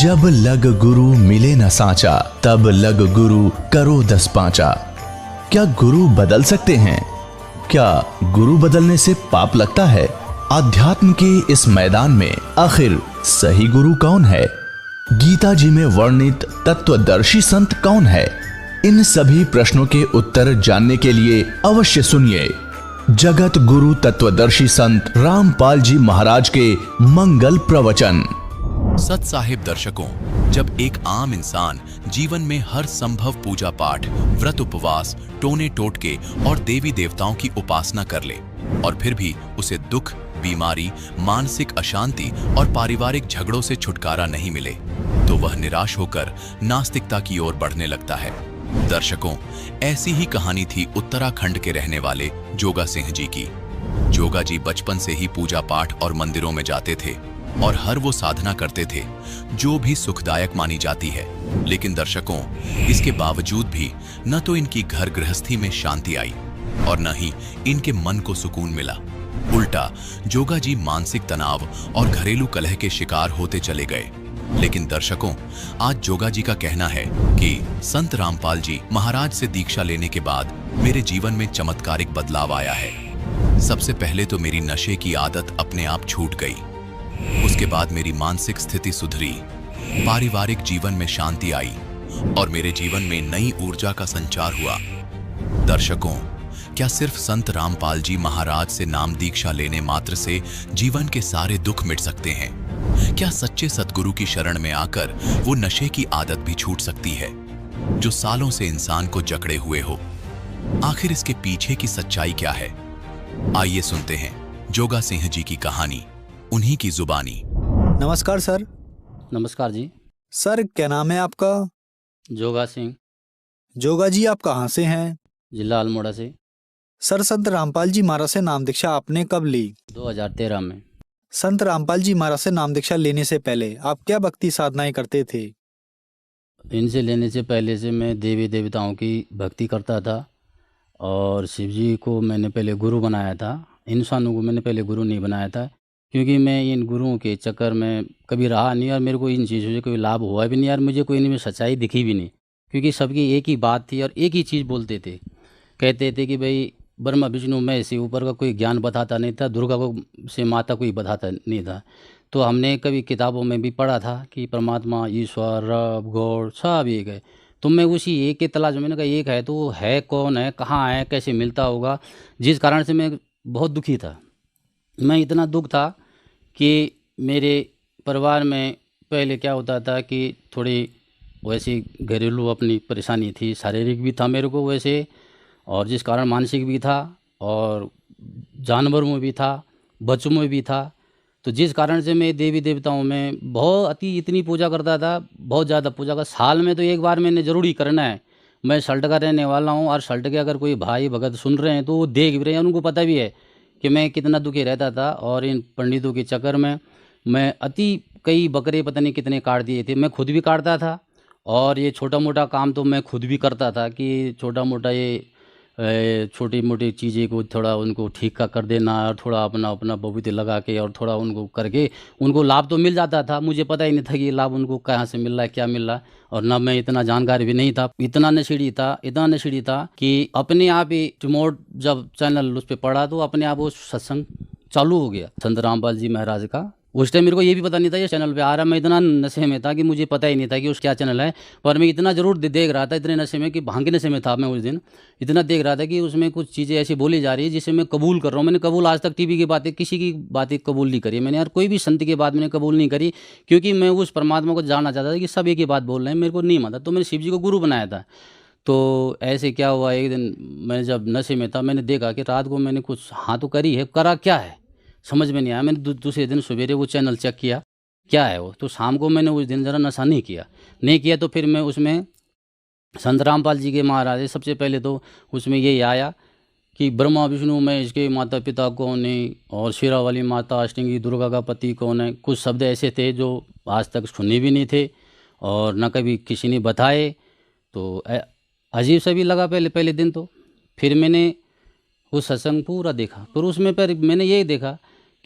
जब लग गुरु मिले न साचा, तब लग गुरु करो 10 पांचा। क्या गुरु बदल सकते हैं? क्या गुरु बदलने से पाप लगता है? आध्यात्म के इस मैदान में आखिर सही गुरु कौन है? गीता जी में वर्णित तत्वदर्शी संत कौन है? इन सभी प्रश्नों के उत्तर जानने के लिए अवश्य सुनिए जगत गुरु तत्वदर्शी संत रामपाल जी महाराज के मंगल प्रवचन। सत साहिब दर्शकों, जब एक आम इंसान जीवन में हर संभव पूजा पाठ, व्रत उपवास, टोने टोटके और देवी देवताओं की उपासना कर ले और फिर भी उसे दुख, बीमारी, मानसिक अशांति और पारिवारिक झगड़ों से छुटकारा नहीं मिले, तो वह निराश होकर नास्तिकता की ओर बढ़ने लगता है। दर्शकों, ऐसी ही कहानी थी उत्तराखंड के रहने वाले जोगा सिंह जी की। जोगा जी बचपन से ही पूजा पाठ और मंदिरों में जाते थे और हर वो साधना करते थे जो भी सुखदायक मानी जाती है। लेकिन दर्शकों, इसके बावजूद भी न तो इनकी घर गृहस्थी में शांति आई और न ही इनके मन को सुकून मिला। उल्टा जोगा जी मानसिक तनाव और घरेलू कलह के शिकार होते चले गए। लेकिन दर्शकों, आज जोगा जी का कहना है कि संत रामपाल जी महाराज से दीक्षा लेने के बाद मेरे जीवन में चमत्कारिक बदलाव आया है। सबसे पहले तो मेरी नशे की आदत अपने आप छूट गई। उसके बाद मेरी मानसिक स्थिति सुधरी, पारिवारिक जीवन में शांति आई और मेरे जीवन में नई ऊर्जा का संचार हुआ। दर्शकों, क्या सिर्फ संत रामपाल जी महाराज से नाम दीक्षा लेने मात्र से जीवन के सारे दुख मिट सकते हैं? क्या सच्चे सतगुरु की शरण में आकर वो नशे की आदत भी छूट सकती है जो सालों से इंसान को जकड़े हुए हो? आखिर इसके पीछे की सच्चाई क्या है? आइए सुनते हैं जोगा सिंह जी की कहानी, उन्हीं की जुबानी। नमस्कार सर। नमस्कार जी। सर, क्या नाम है आपका? जोगा सिंह। जोगा जी, आप कहाँ से हैं? जिला अल्मोड़ा से। सर, संत रामपाल जी महाराज से नाम दीक्षा आपने कब ली? 2013 में। संत रामपाल जी महाराज से नाम दीक्षा लेने से पहले आप क्या भक्ति साधनाएं करते थे? इनसे लेने से पहले से मैं देवी देवताओं की भक्ति करता था और शिव जी को मैंने पहले गुरु बनाया था। इंसानों को मैंने पहले गुरु नहीं बनाया था, क्योंकि मैं इन गुरुओं के चक्कर में कभी रहा नहीं और मेरे को इन चीज़ों से कोई लाभ हुआ भी नहीं और मुझे कोई इनमें सच्चाई दिखी भी नहीं, क्योंकि सबकी एक ही बात थी और एक ही चीज़ बोलते थे। कहते थे कि भाई ब्रह्मा विष्णु मैं से ऊपर का कोई ज्ञान बताता नहीं था, दुर्गा को से माता कोई बताता नहीं था। तो हमने कभी किताबों में भी पढ़ा था कि परमात्मा, ईश्वर, रब, गॉड सब एक है। तो मैं उसी एक के तलाश में, मैंने कहा एक है तो वो है कौन है, कहाँ है, कैसे मिलता होगा, जिस कारण से मैं बहुत दुखी था। मैं इतना दुख था कि मेरे परिवार में पहले क्या होता था कि थोड़ी वैसी घरेलू अपनी परेशानी थी, शारीरिक भी था मेरे को वैसे, और जिस कारण मानसिक भी था और जानवरों में भी था, बच्चों में भी था। तो जिस कारण से मैं देवी देवताओं में बहुत इतनी पूजा करता था, बहुत ज़्यादा पूजा का। साल में तो एक बार मैंने ज़रूरी करना है। मैं सल्ट का रहने वाला हूँ और सल्ट के अगर कोई भाई भगत सुन रहे हैं तो वो देख भी रहे हैं, उनको पता भी है कि मैं कितना दुखी रहता था। और इन पंडितों के चक्कर में मैं कई बकरे पता नहीं कितने काट दिए थे। मैं खुद भी काटता था और ये छोटा मोटा काम तो मैं खुद भी करता था कि छोटा मोटा ये छोटी मोटी चीज़ें को थोड़ा उनको ठीक का कर देना और थोड़ा अपना अपना बबूते लगा के और थोड़ा उनको करके उनको लाभ तो मिल जाता था। मुझे पता ही नहीं था कि ये लाभ उनको कहाँ से मिल रहा है, क्या मिल रहा है। और ना मैं इतना जानकार भी नहीं था, इतना नशेड़ी था कि अपने आप ही रिमोट जब चैनल उस पर पड़ा तो अपने आप वो सत्संग चालू हो गया संत रामपाल जी महाराज का। उस टाइम मेरे को ये भी पता नहीं था ये चैनल पे आ रहा है। मैं इतना नशे में था कि मुझे पता ही नहीं था कि उस क्या चैनल है, पर मैं इतना ज़रूर देख रहा था, इतने नशे में कि भांग के नशे में था मैं उस दिन। इतना देख रहा था कि उसमें कुछ चीज़ें ऐसी बोली जा रही है जिसे मैं कबूल कर रहा हूँ। मैंने कबूल आज तक टीवी की बातें, किसी की बातें कबूल नहीं करी मैंने यार, कोई भी संत की बात मैंने कबूल नहीं करी, क्योंकि मैं उस परमात्मा को जानना चाहता था कि सब एक ही बात बोल रहे हैं, मेरे को नहीं मानता। तो मैंने शिव जी को गुरु बनाया था। तो ऐसे क्या हुआ, एक दिन मैं जब नशे में था, मैंने देखा कि रात को मैंने कुछ हाँ तो करी है, करा क्या है समझ में नहीं आया। मैंने दूसरे दिन सवेरे वो चैनल चेक किया क्या है वो, तो शाम को मैंने उस दिन ज़रा नशा नहीं किया। तो फिर मैं उसमें संत रामपाल जी के महाराज सबसे पहले तो उसमें यही आया कि ब्रह्मा विष्णु महेश के माता पिता कौन है और शेरा वाली माता अष्टंगी दुर्गा का पति कौन है। कुछ शब्द ऐसे थे जो आज तक सुने भी नहीं थे और न कभी किसी ने बताए। तो अजीब सा भी लगा पहले दिन। तो फिर मैंने वो सत्संग पूरा देखा, पर उसमें पर मैंने यही देखा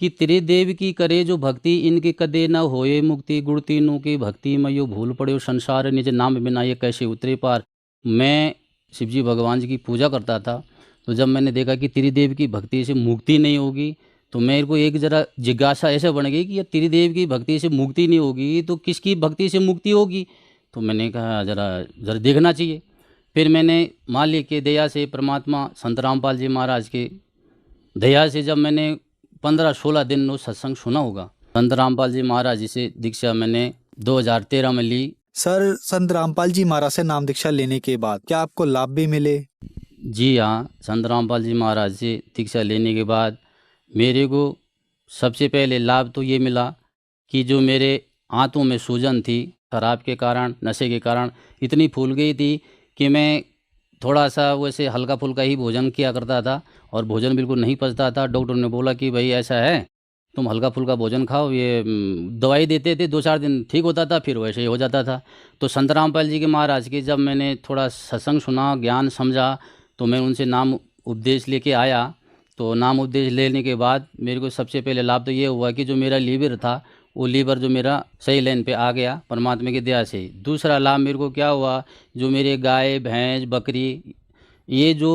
कि त्रिदेव की करे जो भक्ति, इनके कदे न होए मुक्ति, गुण तीनों की भक्ति में यो भूल पड़े संसार, निज नाम बिना ये कैसे उतरे पार। मैं शिवजी भगवान जी की पूजा करता था, तो जब मैंने देखा कि त्रिदेव की भक्ति से मुक्ति नहीं होगी, तो मेरे को एक ज़रा जिज्ञासा ऐसे बन गई कि ये त्रिदेव की भक्ति से मुक्ति नहीं होगी तो किसकी भक्ति से मुक्ति होगी। तो मैंने कहा ज़रा ज़रा देखना चाहिए। फिर मैंने मालिक के दया से, परमात्मा संत रामपाल जी महाराज के दया से, जब मैंने 15-16 दिन वो सत्संग सुना होगा, संत रामपाल जी महाराज जी से दीक्षा मैंने 2013 में ली। सर, संत रामपाल जी महाराज से नाम दीक्षा लेने के बाद क्या आपको लाभ भी मिले? जी हाँ, संत रामपाल जी महाराज से दीक्षा लेने के बाद मेरे को सबसे पहले लाभ तो ये मिला कि जो मेरे आंतों में सूजन थी, शराब के कारण, नशे के कारण इतनी फूल गई थी कि मैं थोड़ा सा वैसे हल्का फुल्का ही भोजन किया करता था और भोजन बिल्कुल नहीं पचता था। डॉक्टर ने बोला कि भाई ऐसा है, तुम हल्का फुल्का भोजन खाओ। ये दवाई देते थे, 2-4 दिन ठीक होता था, फिर वैसे ही हो जाता था। तो संत रामपाल जी के महाराज की जब मैंने थोड़ा सत्संग सुना, ज्ञान समझा, तो मैं उनसे नाम उपदेश लेके आया। तो नाम उपदेश लेने के बाद मेरे को सबसे पहले लाभ तो ये हुआ कि जो मेरा लीवर था, वो लीवर जो मेरा सही लाइन पे आ गया परमात्मा की दया से। दूसरा लाभ मेरे को क्या हुआ, जो मेरे गाय, भैंस, बकरी, ये जो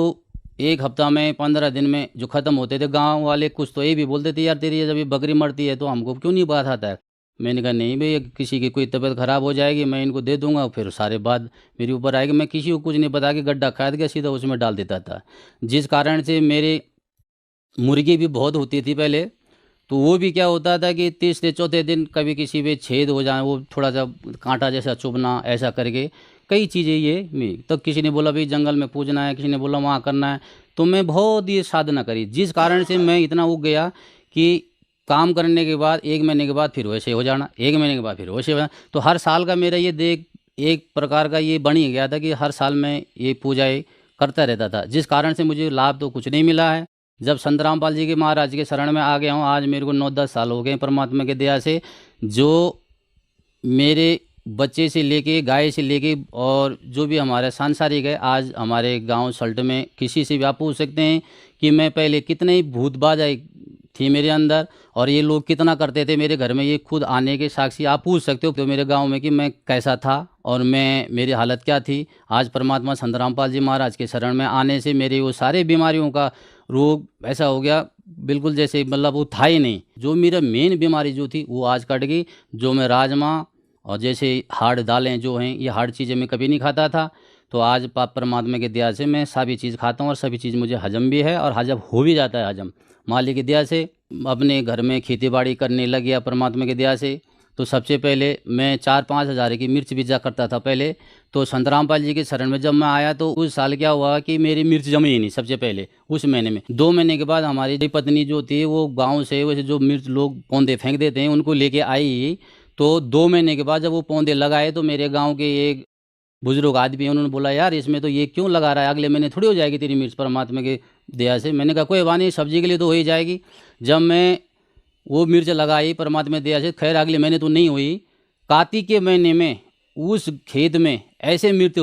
1 हफ्ता में 15 दिन में जो ख़त्म होते थे, गांव वाले कुछ तो ये भी बोलते थे, यार तेरी जब ये बकरी मरती है तो हमको क्यों नहीं बताता है। मैंने कहा नहीं भाई, किसी की कोई तबीयत ख़राब हो जाएगी, मैं इनको दे दूंगा, फिर सारे बात मेरे ऊपर आएगी। मैं किसी को कुछ नहीं बता के गड्ढा खाद के सीधा उसमें डाल देता था, जिस कारण से मेरे मुर्गी भी बहुत होती थी पहले। तो वो भी क्या होता था कि तीसरे चौथे दिन कभी किसी पे छेद हो जाए, वो थोड़ा सा कांटा जैसा चुभना, ऐसा करके कई चीज़ें ये तो किसी ने बोला भाई जंगल में पूजना है, किसी ने बोला वहाँ करना है। तो मैं बहुत ये साधना करी, जिस कारण से मैं इतना उग गया कि काम करने के बाद 1 महीने के बाद फिर वैसे हो जाना, 1 महीने के बाद फिर वैसे हो जाना। तो हर साल का मेरा ये देख एक प्रकार का ये बन ही गया था कि हर साल मैं ये पूजाएँ करता रहता था, जिस कारण से मुझे लाभ तो कुछ नहीं मिला है। जब संत रामपाल जी के महाराज के शरण में आ गया हूँ, आज मेरे को 9-10 साल हो गए परमात्मा के दया से। जो मेरे बच्चे से लेके, गाय से लेके और जो भी हमारे सांसारिक है, आज हमारे गांव सल्ट में किसी से भी आप पूछ सकते हैं कि मैं पहले कितने ही भूतबाज थी मेरे अंदर और ये लोग कितना करते थे मेरे घर में, ये खुद आने के साक्षी आप पूछ सकते हो तो मेरे गांव में कि मैं कैसा था और मेरी हालत क्या थी। आज परमात्मा संत रामपाल जी महाराज के शरण में आने से मेरे वो सारे बीमारियों का रोग ऐसा हो गया, बिल्कुल जैसे मतलब वो था ही नहीं। जो मेरा मेन बीमारी जो थी वो आज कट गई। जो मैं राजमा और जैसे हार्ड दालें जो हैं, ये हार्ड चीज़ें मैं कभी नहीं खाता था, तो आज परमात्मा की दया से मैं सभी चीज़ खाता हूँ और सभी चीज़ मुझे हजम भी है और हजम हो भी जाता है। हजम मालिक की दया से अपने घर में खेती बाड़ी करने लग गया परमात्मा की दया से। तो सबसे पहले मैं 4-5 हज़ार की मिर्च बीजा करता था पहले। तो संत रामपाल जी के शरण में जब मैं आया तो उस साल क्या हुआ कि मेरी मिर्च जमी ही नहीं। सबसे पहले उस महीने में 2 महीने के बाद हमारी पत्नी जो थी वो गांव से वैसे जो मिर्च लोग पौधे फेंक देते हैं उनको लेके आई। तो 2 महीने के बाद जब वो पौधे लगाए तो मेरे गाँव के एक बुजुर्ग आदमी, उन्होंने बोला यार इसमें तो ये क्यों लगा रहा है, अगले महीने थोड़ी हो जाएगी तेरी मिर्च परमात्मा की दया से। मैंने कहा कोई बात नहीं, सब्जी के लिए तो हो ही जाएगी। जब मैं वो मिर्च लगाई परमात्मा की दया से, खैर अगले महीने तो नहीं हुई, कार्तिक के महीने में उस खेत में ऐसे मिर्च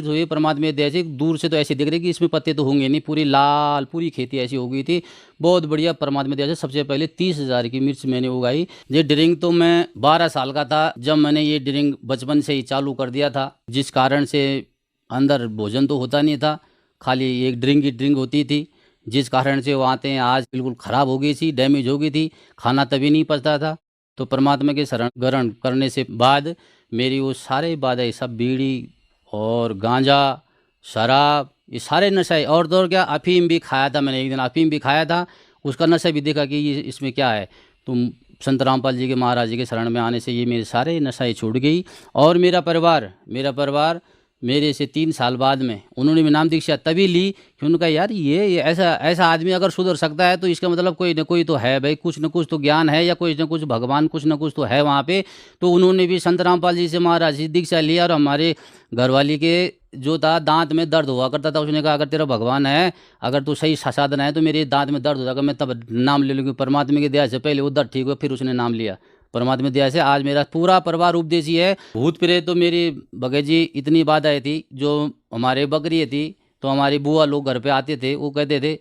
हुए परमात्मा की दया से। दूर से तो ऐसे दिख रहे कि इसमें पत्ते तो होंगे नहीं, पूरी लाल पूरी खेती ऐसी हो गई थी, बहुत बढ़िया परमात्मा की दया से। सबसे पहले 30,000 की मिर्च मैंने उगाई। ये ड्रिंक तो मैं 12 साल का था जब मैंने ये ड्रिंक बचपन से ही चालू कर दिया था, जिस कारण से अंदर भोजन तो होता नहीं था, खाली एक ड्रिंक की ड्रिंक होती थी, जिस कारण से वो आते हैं आज बिल्कुल ख़राब हो गई थी, डैमेज हो गई थी, खाना तभी नहीं पचता था। तो परमात्मा के शरण ग्रहण करने से बाद मेरी वो सारे बाधाएं, सब बीड़ी और गांजा, शराब, ये सारे नशे और तो और क्या, अफीम भी खाया था मैंने। एक दिन अफीम भी खाया था, उसका नशा भी देखा कि ये इसमें क्या है। तो संत रामपाल जी के महाराज जी के शरण में आने से ये मेरे सारे नशाएं छूट गई। और मेरा परिवार मेरे से 3 साल बाद में उन्होंने भी नाम दीक्षा तभी ली कि उनका यार ये ऐसा आदमी अगर सुधर सकता है तो इसका मतलब कोई न कोई तो है भाई, कुछ न कुछ तो ज्ञान है या कुछ न कुछ भगवान कुछ न कुछ तो है वहाँ पे। तो उन्होंने भी संत रामपाल जी से महाराज जी दीक्षा लिया। और हमारे घरवाली के जो था दांत में दर्द हुआ करता था, उसने कहा अगर तेरा भगवान है, अगर तू सही साधना है तो मेरे दांत में दर्द हो जाएगा, मैं तब नाम ले लूँगी। परमात्मा की दया से पहले वो दर्द ठीक हुआ, फिर उसने नाम लिया। परमात्मा दया से आज मेरा पूरा परिवार उपदेशी है। भूत प्रेत तो मेरी भगत जी इतनी बाधाएं थी, जो हमारे बकरी थी तो हमारी बुआ लोग घर पे आते थे, वो कहते थे,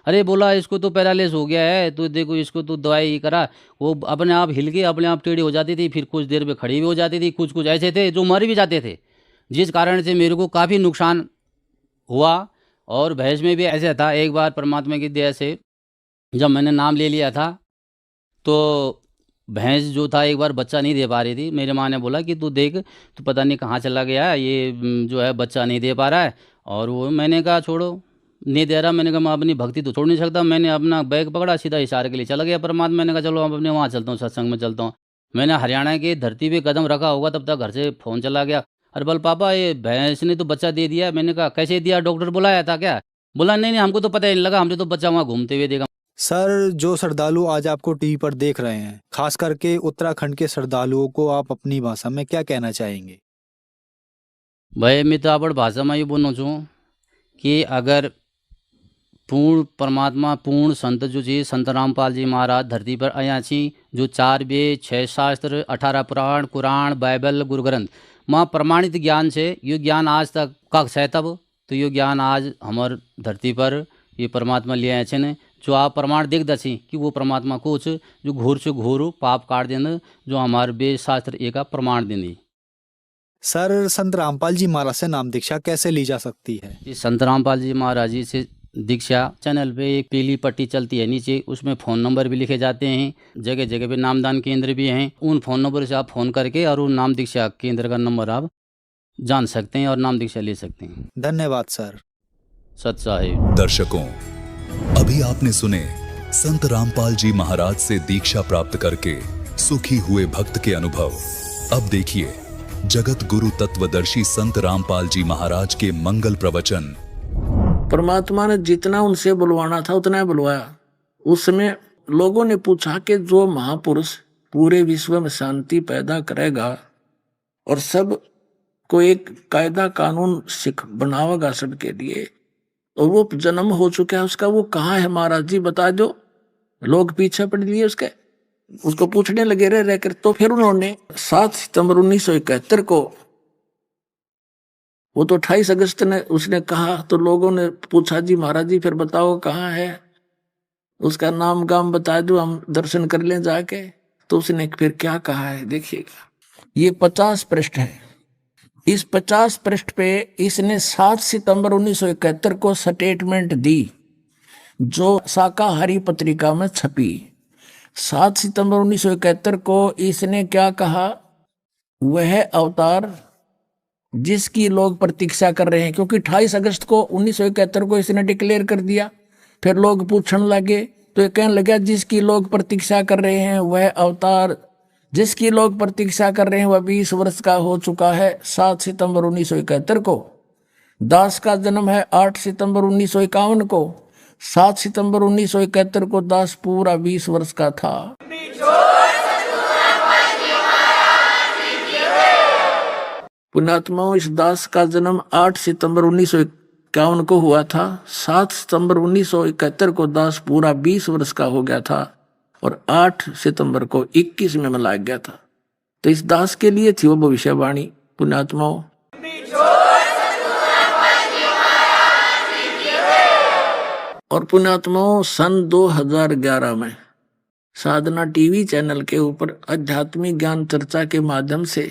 अरे बोला इसको तो पैरालिस हो गया है, तो देखो इसको तो दवाई करा। वो अपने आप हिल के अपने आप टेढ़ी हो जाती थी, फिर कुछ देर में खड़ी भी हो जाती थी। कुछ कुछ ऐसे थे जो मर भी जाते थे, जिस कारण से मेरे को काफ़ी नुकसान हुआ। और भैंस में भी ऐसा था, एक बार परमात्मा की दया से जब मैंने नाम ले लिया था, तो भैंस जो था एक बार बच्चा नहीं दे पा रही थी। मेरे माँ ने बोला कि तू देख, तू पता नहीं कहाँ चला गया है, ये जो है बच्चा नहीं दे पा रहा है। और वो मैंने कहा छोड़ो, नहीं दे रहा। मैंने कहा मैं अपनी भक्ति तो छोड़ नहीं सकता। मैंने अपना बैग पकड़ा, सीधा इशारे के लिए चला गया परमात्मा। मैंने कहा चलो अब अपने वहाँ चलता हूँ, सत्संग में चलता हूँ। मैंने हरियाणा की धरती पे कदम रखा होगा तब तक घर से फ़ोन चला गया, अरे बोल पापा ये भैंस ने तो बच्चा दे दिया। मैंने कहा कैसे दिया, डॉक्टर बुलाया था क्या? बोला नहीं नहीं, हमको तो पता ही नहीं लगा, हमने तो बच्चा वहाँ घूमते हुए देखा। सर, जो श्रद्धालु आज आपको टीवी पर देख रहे हैं, खास करके उत्तराखंड के श्रद्धालुओं को आप अपनी भाषा में क्या कहना चाहेंगे? भाई मैं तो आपण भाषाમાં એવું બોલું છું कि अगर पूर्ण परमात्मा पूर्ण संत जो जी संत रामपाल जी महाराज धरती पर आया छी, जो 4 वेद 6 शास्त्र 18 पुराण कुरान बाइबल गुरु ग्रंथ माँ प्रमाणित ज्ञान से यो ज्ञान आज तक का है, तब तो यो ज्ञान आज हमार धरती पर ये परमात्मा ले आए छे। जो आप प्रमाण देख दसी कि वो परमात्मा कुछ जो घोर से घोर पाप काट देने, जो हमारे वेद शास्त्र एक का प्रमाण देने। सर, संत रामपाल जी महाराज से नाम दीक्षा कैसे ली जा सकती है? जी संत रामपाल जी महाराज जी से दीक्षा चैनल पे एक पीली पट्टी चलती है नीचे, उसमें फ़ोन नंबर भी लिखे जाते हैं। जगह जगह पे नामदान केंद्र भी हैं, उन फ़ोन नंबर से आप फ़ोन करके और उन नाम दीक्षा केंद्र का नंबर आप जान सकते हैं और नाम दीक्षा ले सकते हैं। धन्यवाद सर। सत साहिब। दर्शकों, अभी आपने सुने संत रामपाल जी महाराज से दीक्षा प्राप्त करके सुखी हुए भक्त के अनुभव। अब देखिए जगत गुरु तत्वदर्शी संत रामपाल जी महाराज के मंगल प्रवचन। परमात्मा ने जितना उनसे बुलवाना था उतना बुलवाया। उस समय लोगों ने पूछा कि जो महापुरुष पूरे विश्व में शांति पैदा करेगा और सब को एक कायदा कानून सिख बनावेगा सबके लिए, और वो जन्म हो चुका है उसका, वो कहाँ है महाराज जी बता दो। लोग पीछे पड़ लिए उसको पूछने लगे रहकर। तो फिर उन्होंने 7 सितंबर 1971 को, वो तो 28 अगस्त ने उसने कहा, तो लोगों ने पूछा जी महाराज जी फिर बताओ कहाँ है, उसका नाम गाम बता दो, हम दर्शन कर लें जाके। तो उसने फिर क्या कहा है देखिएगा, ये 50 पृष्ठ है। इस 50 पृष्ठ पे इसने 7 सितंबर 1971 को स्टेटमेंट दी, जो शाकाहारी पत्रिका में छपी। 7 सितंबर 1971 को इसने क्या कहा, वह अवतार जिसकी लोग प्रतीक्षा कर रहे हैं, क्योंकि 28 अगस्त को 1971 को इसने डिक्लेयर कर दिया। फिर लोग पूछने लगे, तो ये कहने लगा जिसकी लोग प्रतीक्षा कर रहे हैं वह अवतार, जिसकी लोग प्रतीक्षा कर रहे हैं वह 20 वर्ष का हो चुका है। 7 सितंबर 1971 को दास का जन्म है। 8 सितंबर 1951 को, 7 सितंबर 1971 को दास पूरा 20 वर्ष का था। पुण्यात्माओं, इस दास का जन्म 8 सितंबर 1951 को हुआ था। 7 सितंबर 1971 को दास पूरा 20 वर्ष का हो गया था और 8 सितंबर को 21 में मनाया गया था। तो इस दास के लिए थी वो भविष्यवाणी। पुण्यात्माओं, और पुण्यात्माओं, सन 2011 में साधना टीवी चैनल के ऊपर आध्यात्मिक ज्ञान चर्चा के माध्यम से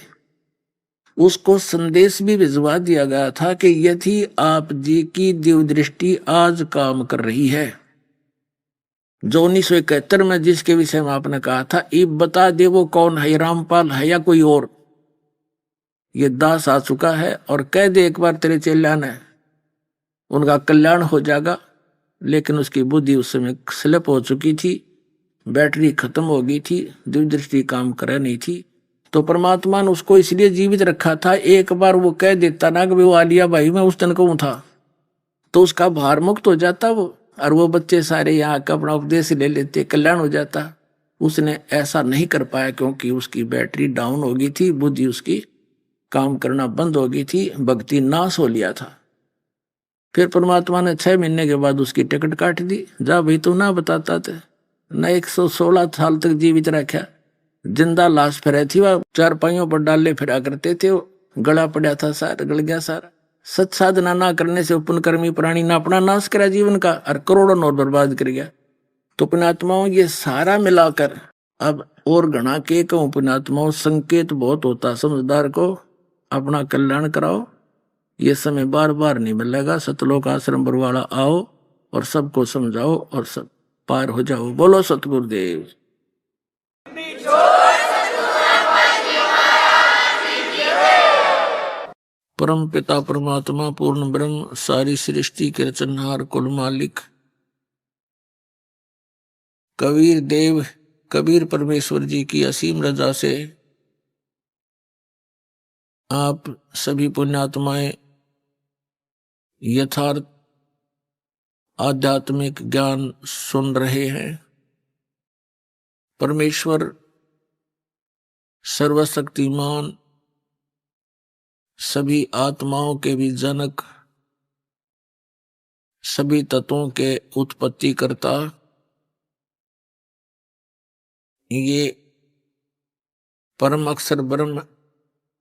उसको संदेश भी भिजवा दिया गया था कि यदि आप जी की दिव्य दृष्टि आज काम कर रही है, जो 1971 में जिसके विषय में आपने कहा था, ये बता दे वो कौन है, रामपाल है या कोई और। ये दास आ चुका है और कह दे एक बार तेरे चेला ने, उनका कल्याण हो जाएगा। लेकिन उसकी बुद्धि उस समय स्लिप हो चुकी थी, बैटरी खत्म हो गई थी, दिव्य दृष्टि काम कर नहीं थी। तो परमात्मा ने उसको इसलिए जीवित रखा था, एक बार वो कह देता ना कि वो आलिया भाई मैं उस दिन कहूँ था, तो उसका भार मुक्त हो जाता वो, और वो बच्चे सारे यहाँ का अपना उपदेश ले लेते, कल्याण हो जाता। उसने ऐसा नहीं कर पाया क्योंकि उसकी बैटरी डाउन हो गई थी, बुद्धि उसकी काम करना बंद हो गई थी, भक्ति नाश हो लिया था। फिर परमात्मा ने 6 महीने के बाद उसकी टिकट काट दी। जा भाई तू ना बताता थे ना, 116 साल तक जीवित रखा, जिंदा लाश फिर थी, वह 4 पाइयों पर डाले फिरा करते थे, गला पड़ा था सारा, गल गया सारा। सत साधना ना करने से पुण्यकर्मी प्राणी ना अपना नाश करा जीवन का और करोड़ों और बर्बाद कर गया। तो पुण्यात्माओं ये सारा मिलाकर अब और घना के कहूं पुण्यात्माओं, संकेत बहुत होता समझदार को, अपना कल्याण कराओ। ये समय बार बार नहीं मिलेगा। सतलोक आश्रम बरवाड़ा आओ और सबको समझाओ और सब पार हो जाओ। बोलो सतगुरुदेव। परम पिता परमात्मा पूर्ण ब्रह्म सारी सृष्टि के रचनहार कुल मालिक कबीर देव कबीर परमेश्वर जी की असीम रजा से आप सभी पुण्यात्माएं यथार्थ आध्यात्मिक ज्ञान सुन रहे हैं। परमेश्वर सर्वशक्तिमान, सभी आत्माओं के भी जनक, सभी तत्वों के उत्पत्ति करता, ये परम अक्षर ब्रह्म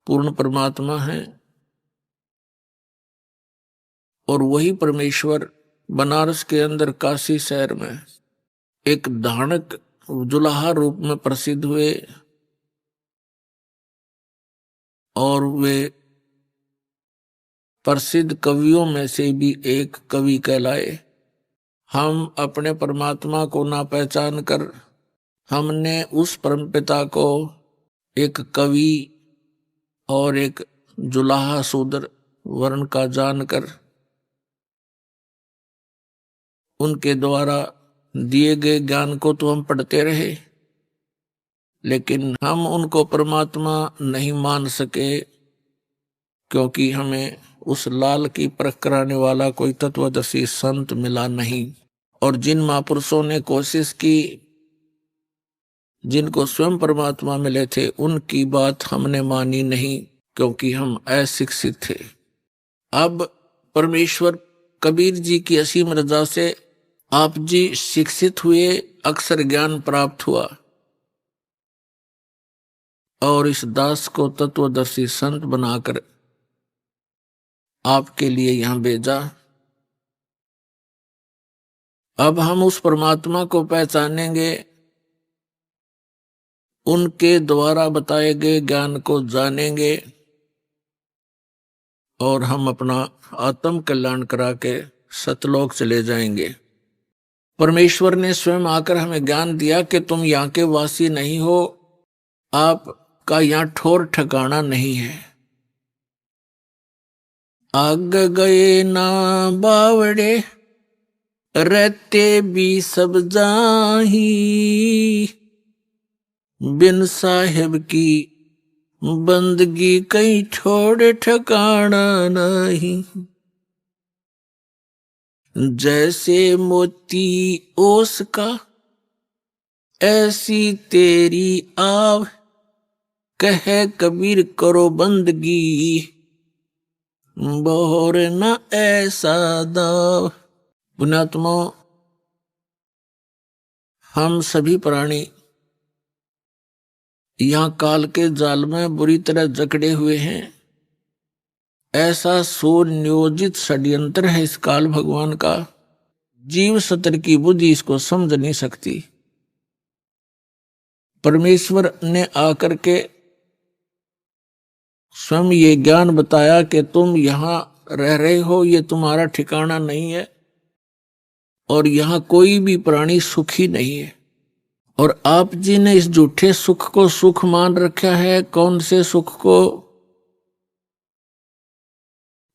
पूर्ण परमात्मा है। और वही परमेश्वर बनारस के अंदर काशी शहर में एक धानक जुलाहा रूप में प्रसिद्ध हुए और वे प्रसिद्ध कवियों में से भी एक कवि कहलाए। हम अपने परमात्मा को ना पहचान कर हमने उस परमपिता को एक कवि और एक जुलाहा शूद्र वर्ण का जानकर उनके द्वारा दिए गए ज्ञान को तो हम पढ़ते रहे, लेकिन हम उनको परमात्मा नहीं मान सके, क्योंकि हमें उस लाल की परख कराने वाला कोई तत्वदर्शी संत मिला नहीं। और जिन महापुरुषों ने कोशिश की, जिनको स्वयं परमात्मा मिले थे, उनकी बात हमने मानी नहीं, क्योंकि हम अशिक्षित थे। अब परमेश्वर कबीर जी की असीम रजा से आप जी शिक्षित हुए, अक्षर ज्ञान प्राप्त हुआ और इस दास को तत्वदर्शी संत बनाकर आपके लिए यहां भेजा। अब हम उस परमात्मा को पहचानेंगे, उनके द्वारा बताए गए ज्ञान को जानेंगे और हम अपना आत्म कल्याण करा के सतलोक चले जाएंगे। परमेश्वर ने स्वयं आकर हमें ज्ञान दिया कि तुम यहाँ के वासी नहीं हो, आपका यहाँ ठौर ठिकाना नहीं है। आग गए ना बावड़े रहते भी सब जाही, बिन साहेब की बंदगी कहीं ठौर ठिकाना नहीं। जैसे मोती ओस का ऐसी तेरी आव, कहे कबीर करो बंदगी बोर न ऐसा दाव। पुण्यात्मा, हम सभी प्राणी यहाँ काल के जाल में बुरी तरह जकड़े हुए हैं। ऐसा सुनियोजित षड्यंत्र है इस काल भगवान का, जीव सतर की बुद्धि इसको समझ नहीं सकती। परमेश्वर ने आकर के स्वयं ये ज्ञान बताया कि तुम यहां रह रहे हो, ये तुम्हारा ठिकाना नहीं है और यहां कोई भी प्राणी सुखी नहीं है। और आप जी ने इस झूठे सुख को सुख मान रखा है। कौन से सुख को?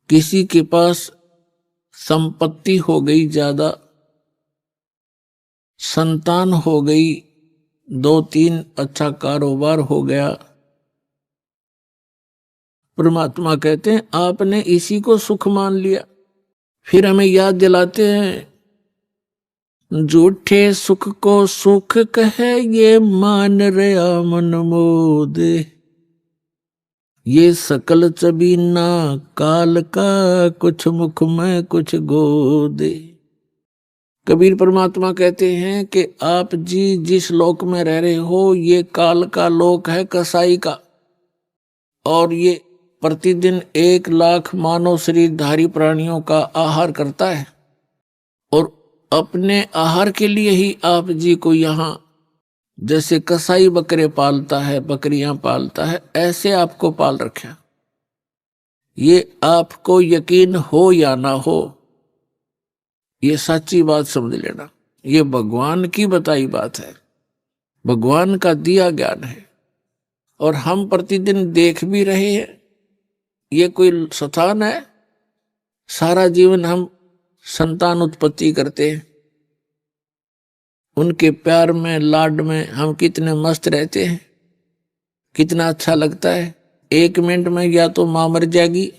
किसी के पास संपत्ति हो गई ज्यादा, संतान हो गई, 2-3 अच्छा कारोबार हो गया। परमात्मा कहते हैं आपने इसी को सुख मान लिया। फिर हमें याद दिलाते हैं, झूठे सुख को सुख कहे ये मान रहा मन मोदे, ये सकल चबीना काल का कुछ मुख में कुछ गोदे। कबीर परमात्मा कहते हैं कि आप जी जिस लोक में रह रहे हो, ये काल का लोक है, कसाई का, और ये प्रतिदिन 1 लाख मानव शरीरधारी प्राणियों का आहार करता है और अपने आहार के लिए ही आप जी को यहाँ जैसे कसाई बकरे पालता है, बकरियां पालता है, ऐसे आपको पाल रखा। ये आपको यकीन हो या ना हो, ये सच्ची बात समझ लेना। ये भगवान की बताई बात है, भगवान का दिया ज्ञान है और हम प्रतिदिन देख भी रहे हैं। ये कोई स्थान है? सारा जीवन हम संतान उत्पत्ति करते हैं, उनके प्यार में, लाड में हम कितने मस्त रहते हैं, कितना अच्छा लगता है। 1 मिनट में या तो माँ मर जाएगी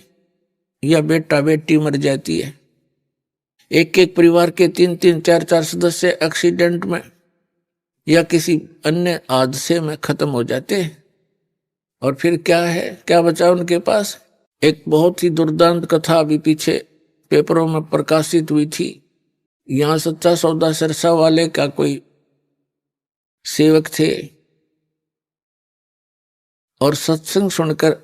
या बेटा बेटी मर जाती है। एक एक परिवार के 3-3, 4-4 सदस्य एक्सीडेंट में या किसी अन्य हादसे में खत्म हो जाते हैं। और फिर क्या है, क्या बचा उनके पास? एक बहुत ही दुर्दांत कथा अभी पीछे पेपरों में प्रकाशित हुई थी। यहाँ सच्चा सौदा सिरसा वाले का कोई सेवक थे और सत्संग सुनकर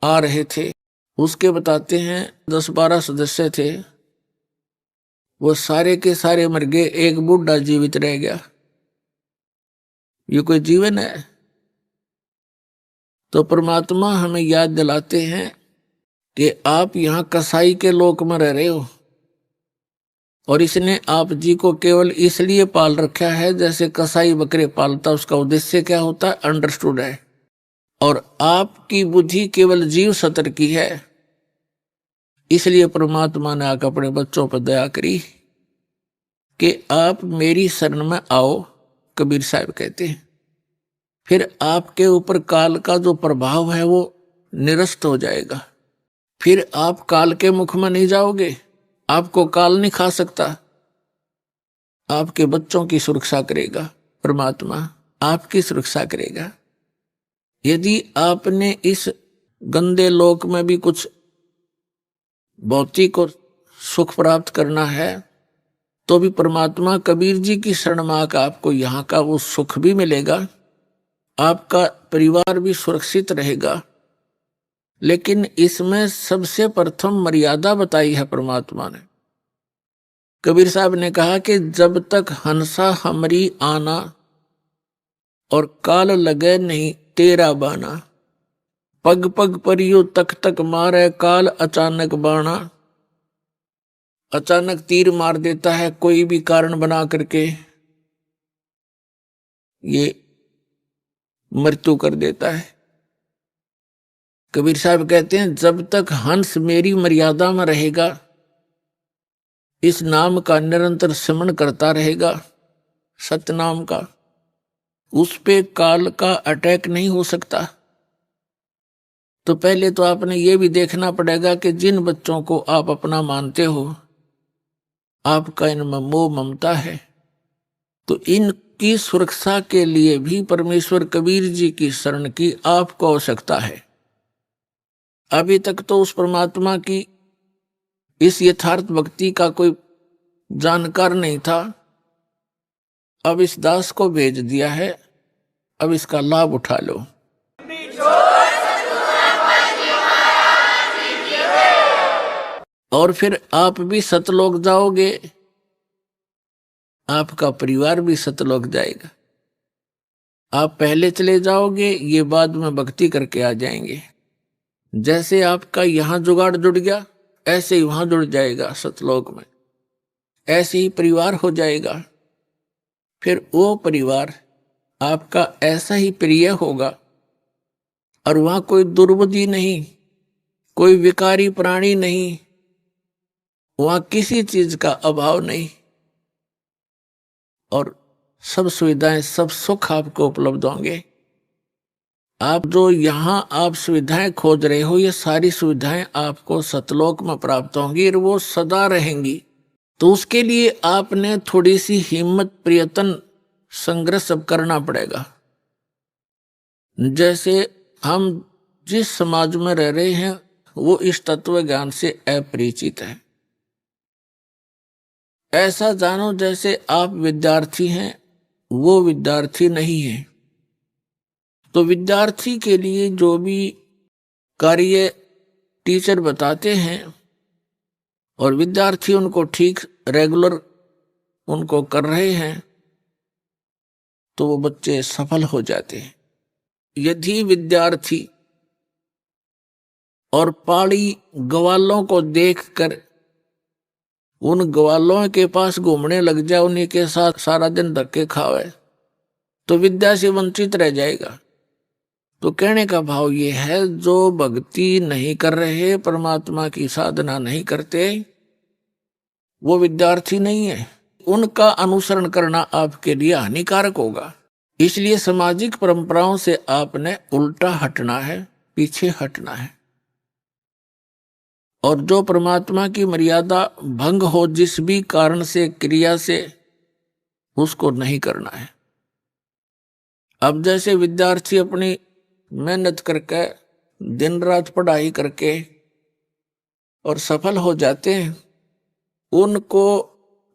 आ रहे थे। उसके बताते हैं 10-12 सदस्य थे, वो सारे के सारे मर गए, एक बूढ़ा जीवित रह गया। ये कोई जीवन है? तो परमात्मा हमें याद दिलाते हैं कि आप यहाँ कसाई के लोक में रह रहे हो और इसने आप जी को केवल इसलिए पाल रखा है जैसे कसाई बकरे पालता। उसका उद्देश्य क्या होता है? अंडरस्टूड है। और आपकी बुद्धि केवल जीव सत्र की है, इसलिए परमात्मा ने आकर अपने बच्चों पर दया करी कि आप मेरी शरण में आओ, कबीर साहब कहते हैं। फिर आपके ऊपर काल का जो प्रभाव है वो निरस्त हो जाएगा। फिर आप काल के मुख में नहीं जाओगे, आपको काल नहीं खा सकता। आपके बच्चों की सुरक्षा करेगा परमात्मा, आपकी सुरक्षा करेगा। यदि आपने इस गंदे लोक में भी कुछ भौतिक और सुख प्राप्त करना है तो भी परमात्मा कबीर जी की शरण में आकर आपको यहाँ का वो सुख भी मिलेगा, आपका परिवार भी सुरक्षित रहेगा। लेकिन इसमें सबसे प्रथम मर्यादा बताई है परमात्मा ने। कबीर साहब ने कहा कि जब तक हंसा हमरी आना और काल लगे नहीं तेरा बाना, पग पग परियो तक तक मारे काल अचानक बाणा। अचानक तीर मार देता है कोई भी कारण बना करके, ये मृत्यु कर देता है। कबीर साहब कहते हैं जब तक हंस मेरी मर्यादा में रहेगा, इस नाम का निरंतर सिमरण करता रहेगा, सतनाम का, उस पे काल का अटैक नहीं हो सकता। तो पहले तो आपने ये भी देखना पड़ेगा कि जिन बच्चों को आप अपना मानते हो, आपका इनमें मोह ममता है, तो इनकी सुरक्षा के लिए भी परमेश्वर कबीर जी की शरण की आपको आवश्यकता है। अभी तक तो उस परमात्मा की इस यथार्थ भक्ति का कोई जानकार नहीं था, अब इस दास को भेज दिया है, अब इसका लाभ उठा लो। और फिर आप भी सतलोक जाओगे, आपका परिवार भी सतलोक जाएगा। आप पहले चले जाओगे, ये बाद में भक्ति करके आ जाएंगे। जैसे आपका यहां जुगाड़ जुड़ गया, ऐसे ही वहां जुड़ जाएगा सतलोक में, ऐसे ही परिवार हो जाएगा। फिर वो परिवार आपका ऐसा ही प्रिय होगा और वहां कोई दुर्बुद्धि नहीं, कोई विकारी प्राणी नहीं, वहां किसी चीज का अभाव नहीं और सब सुविधाएं, सब सुख आपको उपलब्ध होंगे। आप जो यहाँ आप सुविधाएं खोज रहे हो, ये सारी सुविधाएं आपको सतलोक में प्राप्त होंगी और वो सदा रहेंगी। तो उसके लिए आपने थोड़ी सी हिम्मत, प्रयत्न, संघर्ष सब करना पड़ेगा। जैसे हम जिस समाज में रह रहे हैं वो इस तत्व ज्ञान से अपरिचित है। ऐसा जानो जैसे आप विद्यार्थी हैं, वो विद्यार्थी नहीं है। तो विद्यार्थी के लिए जो भी कार्य टीचर बताते हैं और विद्यार्थी उनको ठीक रेगुलर उनको कर रहे हैं तो वो बच्चे सफल हो जाते हैं। यदि विद्यार्थी और पाड़ी ग्वालों को देखकर उन ग्वालों के पास घूमने लग जाए, उन्हीं के साथ सारा दिन धक्के खावे, तो विद्या से वंचित रह जाएगा। तो कहने का भाव ये है, जो भक्ति नहीं कर रहे, परमात्मा की साधना नहीं करते, वो विद्यार्थी नहीं है। उनका अनुसरण करना आपके लिए हानिकारक होगा। इसलिए सामाजिक परंपराओं से आपने उल्टा हटना है, पीछे हटना है। और जो परमात्मा की मर्यादा भंग हो जिस भी कारण से, क्रिया से, उसको नहीं करना है। अब जैसे विद्यार्थी अपनी मेहनत करके दिन रात पढ़ाई करके और सफल हो जाते हैं, उनको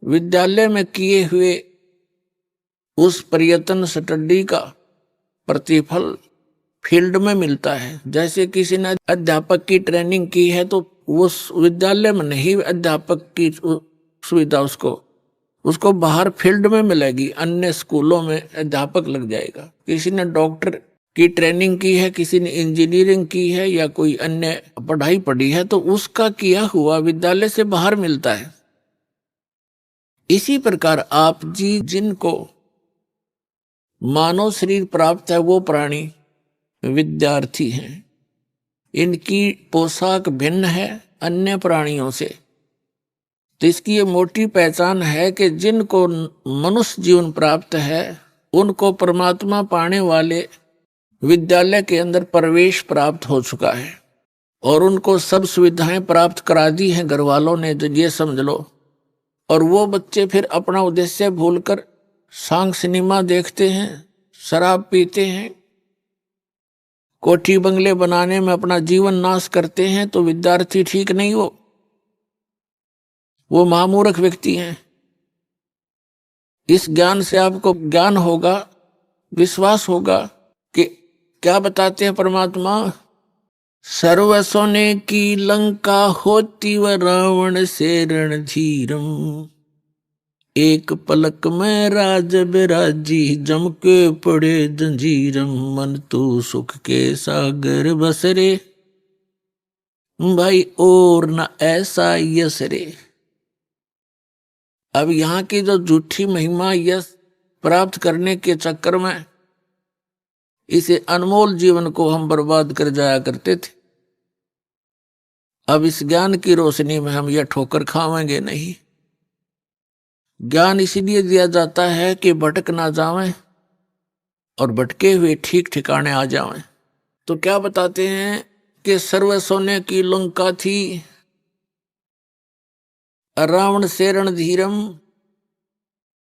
विद्यालय में किए हुए उस प्रयत्न स्टडी का प्रतिफल फील्ड में मिलता है। जैसे किसी ने अध्यापक की ट्रेनिंग की है तो उस विद्यालय में नहीं अध्यापक की सुविधा उसको बाहर फील्ड में मिलेगी, अन्य स्कूलों में अध्यापक लग जाएगा। किसी ने डॉक्टर की ट्रेनिंग की है, किसी ने इंजीनियरिंग की है या कोई अन्य पढ़ाई पढ़ी है, तो उसका किया हुआ विद्यालय से बाहर मिलता है। इसी प्रकार आप जी जिनको मानव शरीर प्राप्त है वो प्राणी विद्यार्थी हैं। इनकी पोशाक भिन्न है अन्य प्राणियों से। तो इसकी ये मोटी पहचान है कि जिनको मनुष्य जीवन प्राप्त है उनको परमात्मा पाने वाले विद्यालय के अंदर प्रवेश प्राप्त हो चुका है और उनको सब सुविधाएं प्राप्त करा दी हैं घर वालों ने, तो ये समझ लो। और वो बच्चे फिर अपना उद्देश्य भूलकर सांग सिनेमा देखते हैं, शराब पीते हैं, कोठी बंगले बनाने में अपना जीवन नाश करते हैं, तो विद्यार्थी ठीक नहीं, वो महामूर्ख व्यक्ति हैं। इस ज्ञान से आपको ज्ञान होगा, विश्वास होगा कि क्या बताते हैं परमात्मा, सर्व सोने की लंका होती व रावण से रणधीरम, एक पलक में राज बिराजी जम के पड़े जंजीरम, मन तू सुख के सागर बसरे भाई और न ऐसा यश रे। अब यहाँ की जो झूठी महिमा यश प्राप्त करने के चक्कर में इसे अनमोल जीवन को हम बर्बाद कर जाया करते थे। अब इस ज्ञान की रोशनी में हम यह ठोकर खावेंगे नहीं। ज्ञान इसीलिए दिया जाता है कि भटक ना जावें और भटके हुए ठीक ठिकाने आ जावें। तो क्या बताते हैं कि सर्व सोने की लंका थी, रावण से रणधीरम,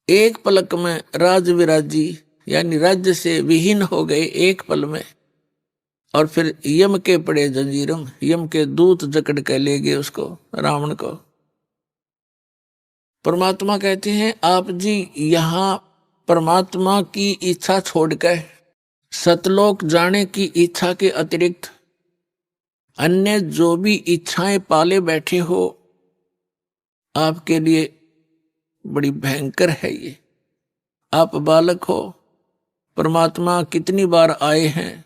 एक पलक में राज विराजी, यानी राज्य से विहीन हो गए एक पल में। और फिर यम के पड़े जंजीरम, यम के दूत जकड़ के ले गए उसको, रावण को। परमात्मा कहते हैं आप जी यहाँ परमात्मा की इच्छा छोड़कर सतलोक जाने की इच्छा के अतिरिक्त अन्य जो भी इच्छाएं पाले बैठे हो, आपके लिए बड़ी भयंकर है ये। आप बालक हो, परमात्मा कितनी बार आए हैं,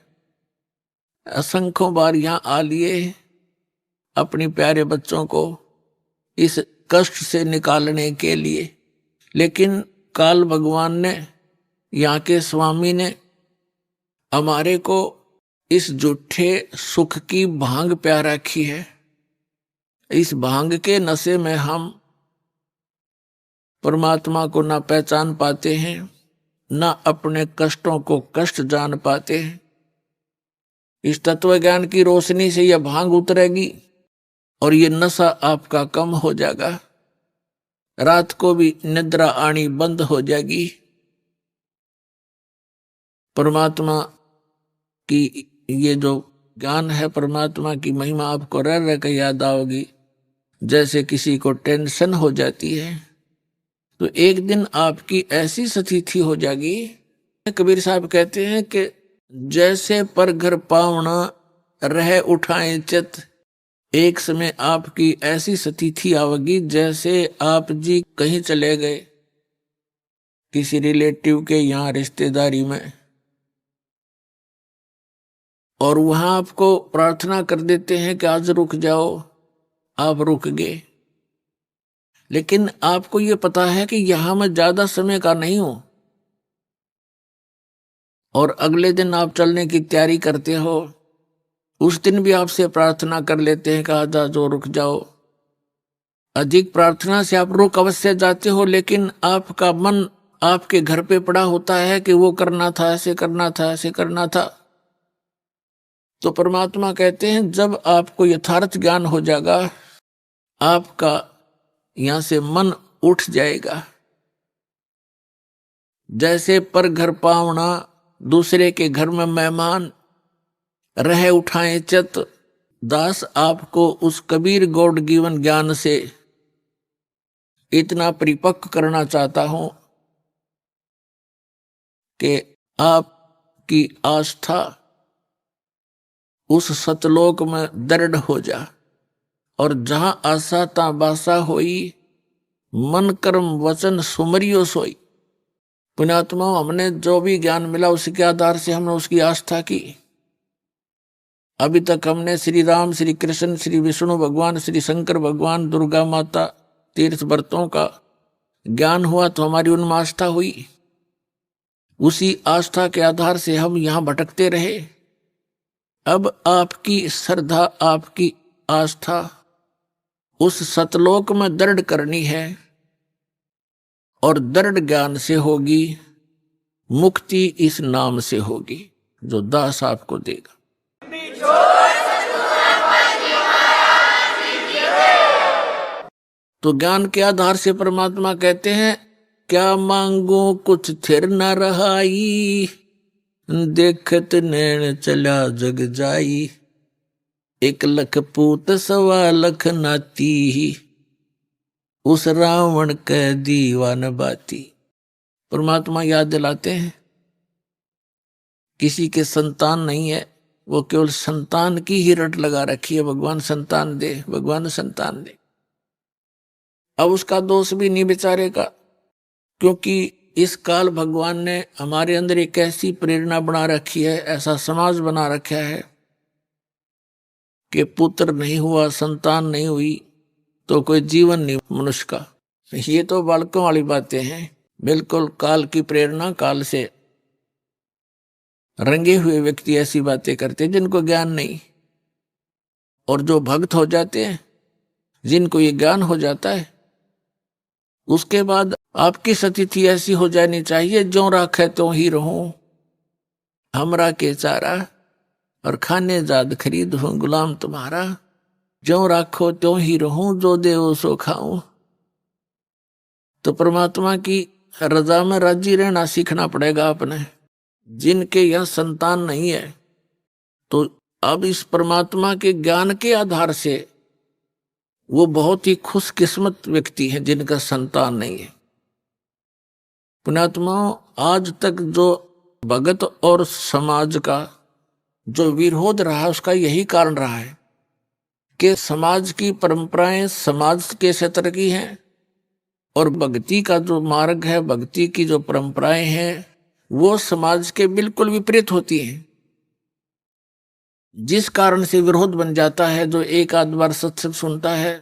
असंख्यों बार यहाँ आ लिए अपनी प्यारे बच्चों को इस कष्ट से निकालने के लिए। लेकिन काल भगवान ने, यहाँ के स्वामी ने हमारे को इस झूठे सुख की भांग प्या रखी है। इस भांग के नशे में हम परमात्मा को ना पहचान पाते हैं, ना अपने कष्टों को कष्ट जान पाते हैं। इस तत्व ज्ञान की रोशनी से यह भांग उतरेगी और ये नशा आपका कम हो जाएगा। रात को भी निद्रा आनी बंद हो जाएगी। परमात्मा की ये जो ज्ञान है, परमात्मा की महिमा आपको रह रह कर याद आओगी। जैसे किसी को टेंशन हो जाती है तो एक दिन आपकी ऐसी स्थिति हो जाएगी, कबीर साहब कहते हैं कि जैसे पर घर पावना रह उठाए चित, एक समय आपकी ऐसी स्थिति आवेगी जैसे आप जी कहीं चले गए किसी रिलेटिव के यहाँ रिश्तेदारी में, और वहां आपको प्रार्थना कर देते हैं कि आज रुक जाओ, आप रुक गए, लेकिन आपको ये पता है कि यहां मैं ज्यादा समय का नहीं हूं, और अगले दिन आप चलने की तैयारी करते हो, उस दिन भी आपसे प्रार्थना कर लेते हैं कि आज जो रुक जाओ। अधिक प्रार्थना से आप रुक अवश्य जाते हो, लेकिन आपका मन आपके घर पे पड़ा होता है कि वो करना था, ऐसे करना था, ऐसे करना था। तो परमात्मा कहते हैं जब आपको यथार्थ ज्ञान हो जाएगा, आपका यहां से मन उठ जाएगा। जैसे पर घर पावना, दूसरे के घर में मेहमान, रह उठाए चत दास। आपको उस कबीर गॉड गिवन ज्ञान से इतना परिपक्व करना चाहता हूं कि आपकी आस्था उस सतलोक में दृढ़ हो जा, और जहां आशा ता बासा होई, मन कर्म वचन सुमरियो सोई। पुण्यात्मा, हमने जो भी ज्ञान मिला उसके आधार से हमने उसकी आस्था की। अभी तक हमने श्री राम, श्री कृष्ण, श्री विष्णु भगवान, श्री शंकर भगवान, दुर्गा माता, तीर्थ व्रतों का ज्ञान हुआ तो हमारी उनमें आस्था हुई। उसी आस्था के आधार से हम यहां भटकते रहे। अब आपकी श्रद्धा, आपकी आस्था उस सतलोक में दृढ़ करनी है, और दृढ़ ज्ञान से होगी, मुक्ति इस नाम से होगी जो दास आपको देगा। तो ज्ञान के आधार से परमात्मा कहते हैं क्या मांगो कुछ थिर न रहाई, देखत नैन चला जग जाई, 1 लख पूत 1.25 लख नाती, उस रावण के दीवान बाती। परमात्मा याद दिलाते हैं किसी के संतान नहीं है, वो केवल संतान की ही रट लगा रखी है, भगवान संतान दे, भगवान संतान दे। अब उसका दोष भी नहीं बेचारे का, क्योंकि इस काल भगवान ने हमारे अंदर एक ऐसी प्रेरणा बना रखी है, ऐसा समाज बना रखा है कि पुत्र नहीं हुआ, संतान नहीं हुई तो कोई जीवन नहीं मनुष्य का। ये तो बालकों वाली बातें हैं, बिल्कुल काल की प्रेरणा, काल से रंगे हुए व्यक्ति ऐसी बातें करते हैं जिनको ज्ञान नहीं। और जो भक्त हो जाते हैं, जिनको ये ज्ञान हो जाता है, उसके बाद आपकी स्थिति ऐसी हो जानी चाहिए, जो राखे तो ही रहूं, हमरा के चारा और खाने जाद खरीद हूं गुलाम तुम्हारा, जो राखो त्यों ही रहूं, जो देवो सो खाऊं। तो परमात्मा की रजा में राजी रहना सीखना पड़ेगा अपने। जिनके यह संतान नहीं है, तो अब इस परमात्मा के ज्ञान के आधार से वो बहुत ही खुशकिस्मत व्यक्ति है जिनका संतान नहीं है। पुण्यात्मा, आज तक जो भगत और समाज का जो विरोध रहा, उसका यही कारण रहा है कि समाज की परंपराएं समाज के क्षेत्र की हैं, और भक्ति का जो मार्ग है, भक्ति की जो परंपराएं हैं, वो समाज के बिल्कुल विपरीत होती हैं। जिस कारण से विरोध बन जाता है, जो एक आध बार सत्संग सुनता है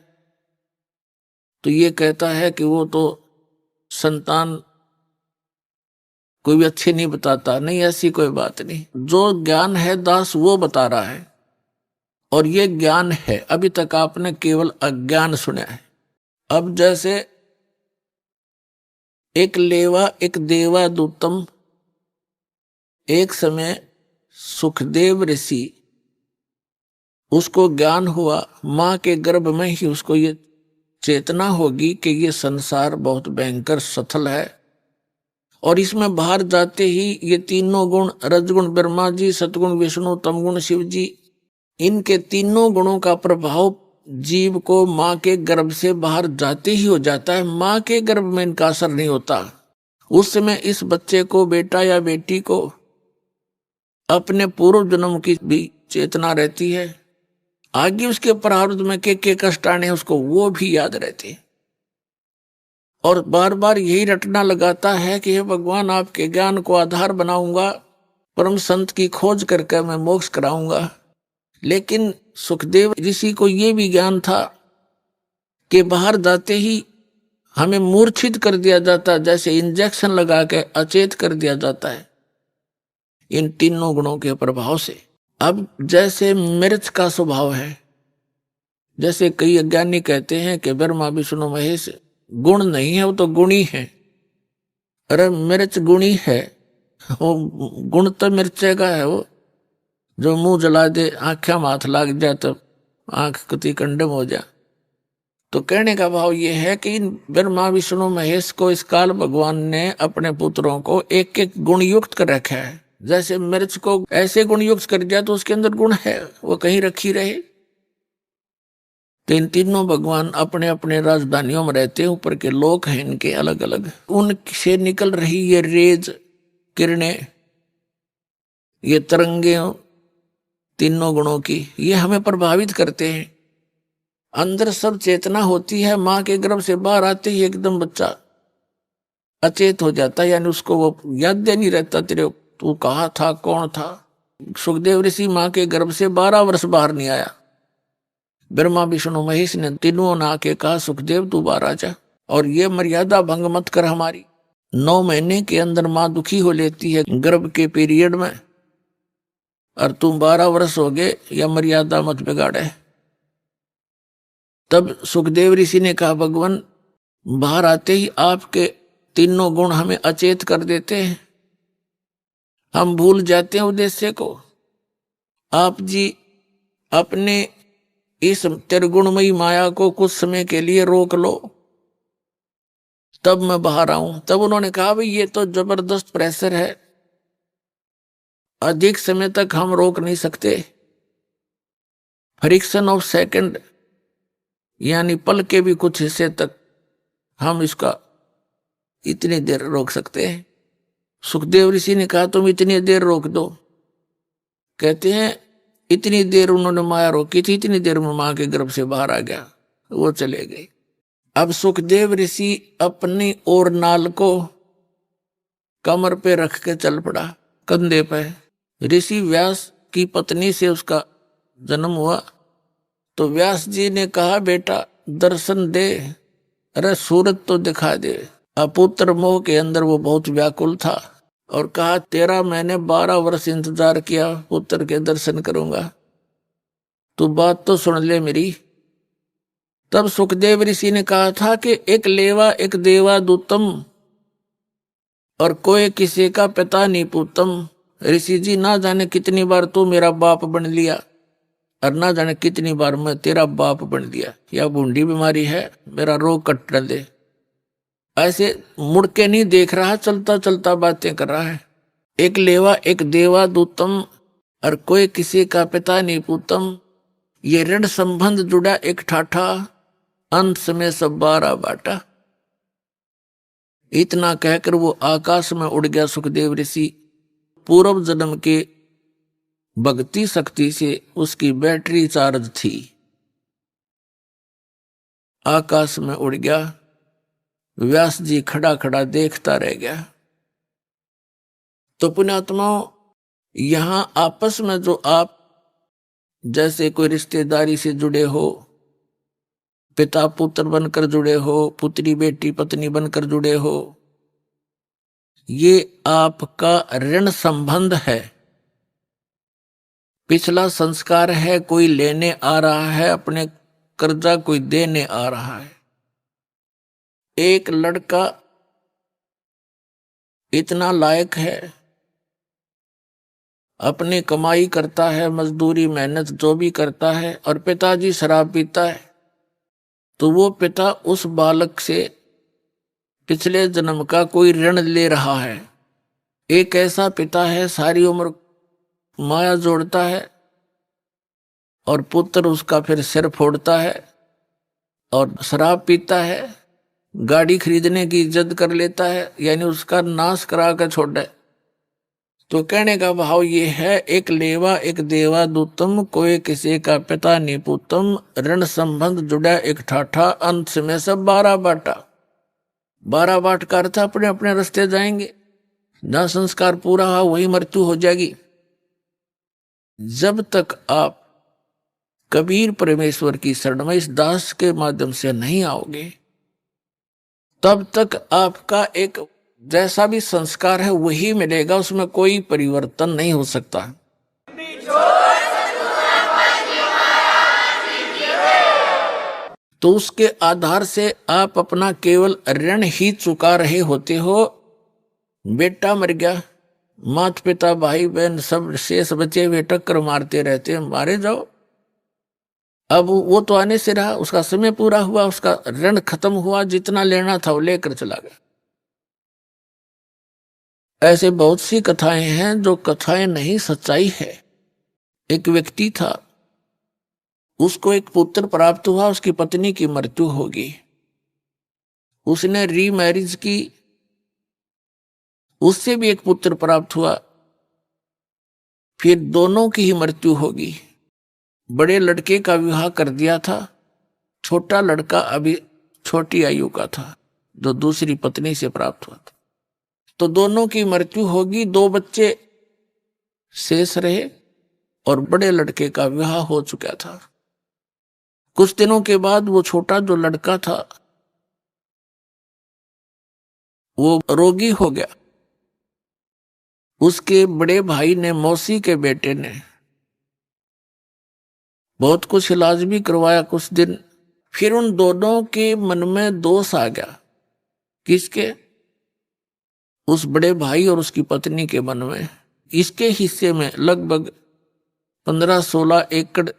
तो ये कहता है कि वो तो संतान कोई भी अच्छे नहीं बताता। नहीं, ऐसी कोई बात नहीं। जो ज्ञान है दास वो बता रहा है, और ये ज्ञान है। अभी तक आपने केवल अज्ञान सुना है। अब जैसे एक लेवा एक देवा दूतम, एक समय सुखदेव ऋषि, उसको ज्ञान हुआ, मां के गर्भ में ही उसको ये चेतना होगी कि ये संसार बहुत भयंकर सथल है, और इसमें बाहर जाते ही ये तीनों गुण, रजगुण ब्रह्मा जी, सतगुण विष्णु, तमगुण शिव जी, इनके तीनों गुणों का प्रभाव जीव को मां के गर्भ से बाहर जाते ही हो जाता है। मां के गर्भ में इनका असर नहीं होता। उस समय इस बच्चे को, बेटा या बेटी को, अपने पूर्व जन्म की भी चेतना रहती है, आगे उसके प्रारब्ध में के कष्ट आने उसको वो भी याद रहते, और बार बार यही रटना लगाता है कि हे भगवान आपके ज्ञान को आधार बनाऊंगा, परम संत की खोज करके मैं मोक्ष कराऊंगा। लेकिन सुखदेव ऋषि को ये भी ज्ञान था कि बाहर जाते ही हमें मूर्छित कर दिया जाता, जैसे इंजेक्शन लगा के अचेत कर दिया जाता है इन तीनों गुणों के प्रभाव से। अब जैसे मिर्च का स्वभाव है, जैसे कई अज्ञानी कहते हैं कि ब्रह्मा विष्णु महेश गुण नहीं है, वो तो गुणी है। अरे मिर्च गुणी है, वो गुण तो मिर्चे का है। वो जो मुंह जला दे, आंखें में हाथ लाग जाए तो आंख कति कंडम हो जाए। तो कहने का भाव ये है कि ब्रह्मा विष्णु महेश को इस काल भगवान ने अपने पुत्रों को एक एक गुण युक्त कर रखा है। जैसे मिर्च को ऐसे गुण युक्त कर दिया तो उसके अंदर गुण है, वो कहीं रखी रहे। तो इन तीनों भगवान अपने अपने राजधानियों में रहते हैं, ऊपर के लोक हैं इनके अलग अलग, उनसे निकल रही ये रेज किरणें, ये तरंगे तीनों गुणों की, ये हमें प्रभावित करते हैं। अंदर सब चेतना होती है, माँ के गर्भ से बाहर आते ही एकदम बच्चा अचेत हो जाता है, यानी उसको वो याद नहीं रहता तेरे तू कहाँ था, कौन था। सुखदेव ऋषि माँ के गर्भ से 12 वर्ष बाहर नहीं आया। ब्रह्मा विष्णु महेश ने तीनों ने आके कहा सुखदेव तू बाहर आ जा, और ये मर्यादा भंग मत कर हमारी। 9 महीने के अंदर माँ दुखी हो लेती है गर्भ के पीरियड में, और तुम 12 वर्ष हो गए, यह मर्यादा मत बिगाड़े। तब सुखदेव ऋषि ने कहा भगवान बाहर आते ही आपके तीनों गुण हमें अचेत कर देते हैं, हम भूल जाते हैं उद्देश्य को। आप जी अपने इस त्रिगुणमयी माया को कुछ समय के लिए रोक लो, तब मैं बाहर आऊं। तब उन्होंने कहा भाई ये तो जबरदस्त प्रेशर है, अधिक समय तक हम रोक नहीं सकते। फ्रिक्शन ऑफ सेकंड, यानी पल के भी कुछ हिस्से तक हम इसका इतनी देर रोक सकते हैं। सुखदेव ऋषि ने कहा तुम इतनी देर रोक दो। कहते हैं इतनी देर उन्होंने माया रोकी थी, इतनी देर में मां के गर्भ से बाहर आ गया, वो चले गए। अब सुखदेव ऋषि अपनी और नाल को कमर पे रख के चल पड़ा, कंधे पे। ऋषि व्यास की पत्नी से उसका जन्म हुआ, तो व्यास जी ने कहा बेटा दर्शन दे, अरे सूरत तो दिखा दे। अपुत्र मोह के अंदर वो बहुत व्याकुल था, और कहा 13 महीने 12 वर्ष इंतजार किया, पुत्र के दर्शन करूंगा, तू बात तो सुन ले मेरी। तब सुखदेव ऋषि ने कहा था कि एक लेवा एक देवा दूतम, और कोई किसी का पिता नहीं पूतम। ऋषि जी ना जाने कितनी बार तू मेरा बाप बन लिया, और ना जाने कितनी बार मैं तेरा बाप बन दिया। या बूंदी बीमारी है, मेरा रोग कट दे। ऐसे मुड़ के नहीं देख रहा, चलता चलता बातें कर रहा है। एक लेवा एक देवा दूतम, और कोई किसी का पिता नहीं पूतम। ये ऋण संबंध जुड़ा एक ठाठा, अंत में सब 12 बाटा। इतना कहकर वो आकाश में उड़ गया सुखदेव ऋषि। पूर्व जन्म के भक्ति शक्ति से उसकी बैटरी चार्ज थी, आकाश में उड़ गया। व्यास जी खड़ा खड़ा देखता रह गया। तो पुण्यात्माओं, यहां आपस में जो आप जैसे कोई रिश्तेदारी से जुड़े हो, पिता पुत्र बनकर जुड़े हो, पुत्री बेटी पत्नी बनकर जुड़े हो, ये आपका ऋण संबंध है, पिछला संस्कार है। कोई लेने आ रहा है अपने कर्जा, कोई देने आ रहा है। एक लड़का इतना लायक है, अपनी कमाई करता है, मजदूरी मेहनत जो भी करता है, और पिताजी शराब पीता है, तो वो पिता उस बालक से पिछले जन्म का कोई ऋण ले रहा है। एक ऐसा पिता है सारी उम्र माया जोड़ता है, और पुत्र उसका फिर सिर फोड़ता है और शराब पीता है, गाड़ी खरीदने की जिद कर लेता है, यानी उसका नाश करा कर छोड़ दे। तो कहने का भाव ये है, एक लेवा एक देवा दूतम, कोई किसी का पिता निपुतम, ऋण संबंध जुड़ा एक ठाठा, अंत में सब 12 बाटा। 12 बाट का अर्थ अपने अपने रास्ते जाएंगे, जहां संस्कार पूरा हुआ वही मृत्यु हो जाएगी। जब तक आप कबीर परमेश्वर की शरण में इस दास के माध्यम से नहीं आओगे, तब तक आपका एक जैसा भी संस्कार है वही मिलेगा, उसमें कोई परिवर्तन नहीं हो सकता। तो उसके आधार से आप अपना केवल ऋण ही चुका रहे होते हो। बेटा मर गया, माता पिता भाई बहन सब शेष बचे हुए टक्कर मारते रहते हैं, मारे जाओ। अब वो तो आने से रहा, उसका समय पूरा हुआ, उसका ऋण खत्म हुआ, जितना लेना था वो लेकर चला गया। ऐसे बहुत सी कथाएं हैं जो कथाएं नहीं सच्चाई है। एक व्यक्ति था, उसको एक पुत्र प्राप्त हुआ, उसकी पत्नी की मृत्यु होगी। उसने रीमैरिज की, उससे भी एक पुत्र प्राप्त हुआ, फिर दोनों की ही मृत्यु होगी। बड़े लड़के का विवाह कर दिया था, छोटा लड़का अभी छोटी आयु का था जो दूसरी पत्नी से प्राप्त हुआ था। तो दोनों की मृत्यु होगी, 2 बच्चे शेष रहे और बड़े लड़के का विवाह हो चुका था। कुछ दिनों के बाद वो छोटा जो लड़का था वो रोगी हो गया। उसके बड़े भाई ने, मौसी के बेटे ने बहुत कुछ इलाज भी करवाया कुछ दिन। फिर उन दोनों के मन में दोष आ गया। किसके? उस बड़े भाई और उसकी पत्नी के मन में। इसके हिस्से में लगभग 15-16 एकड़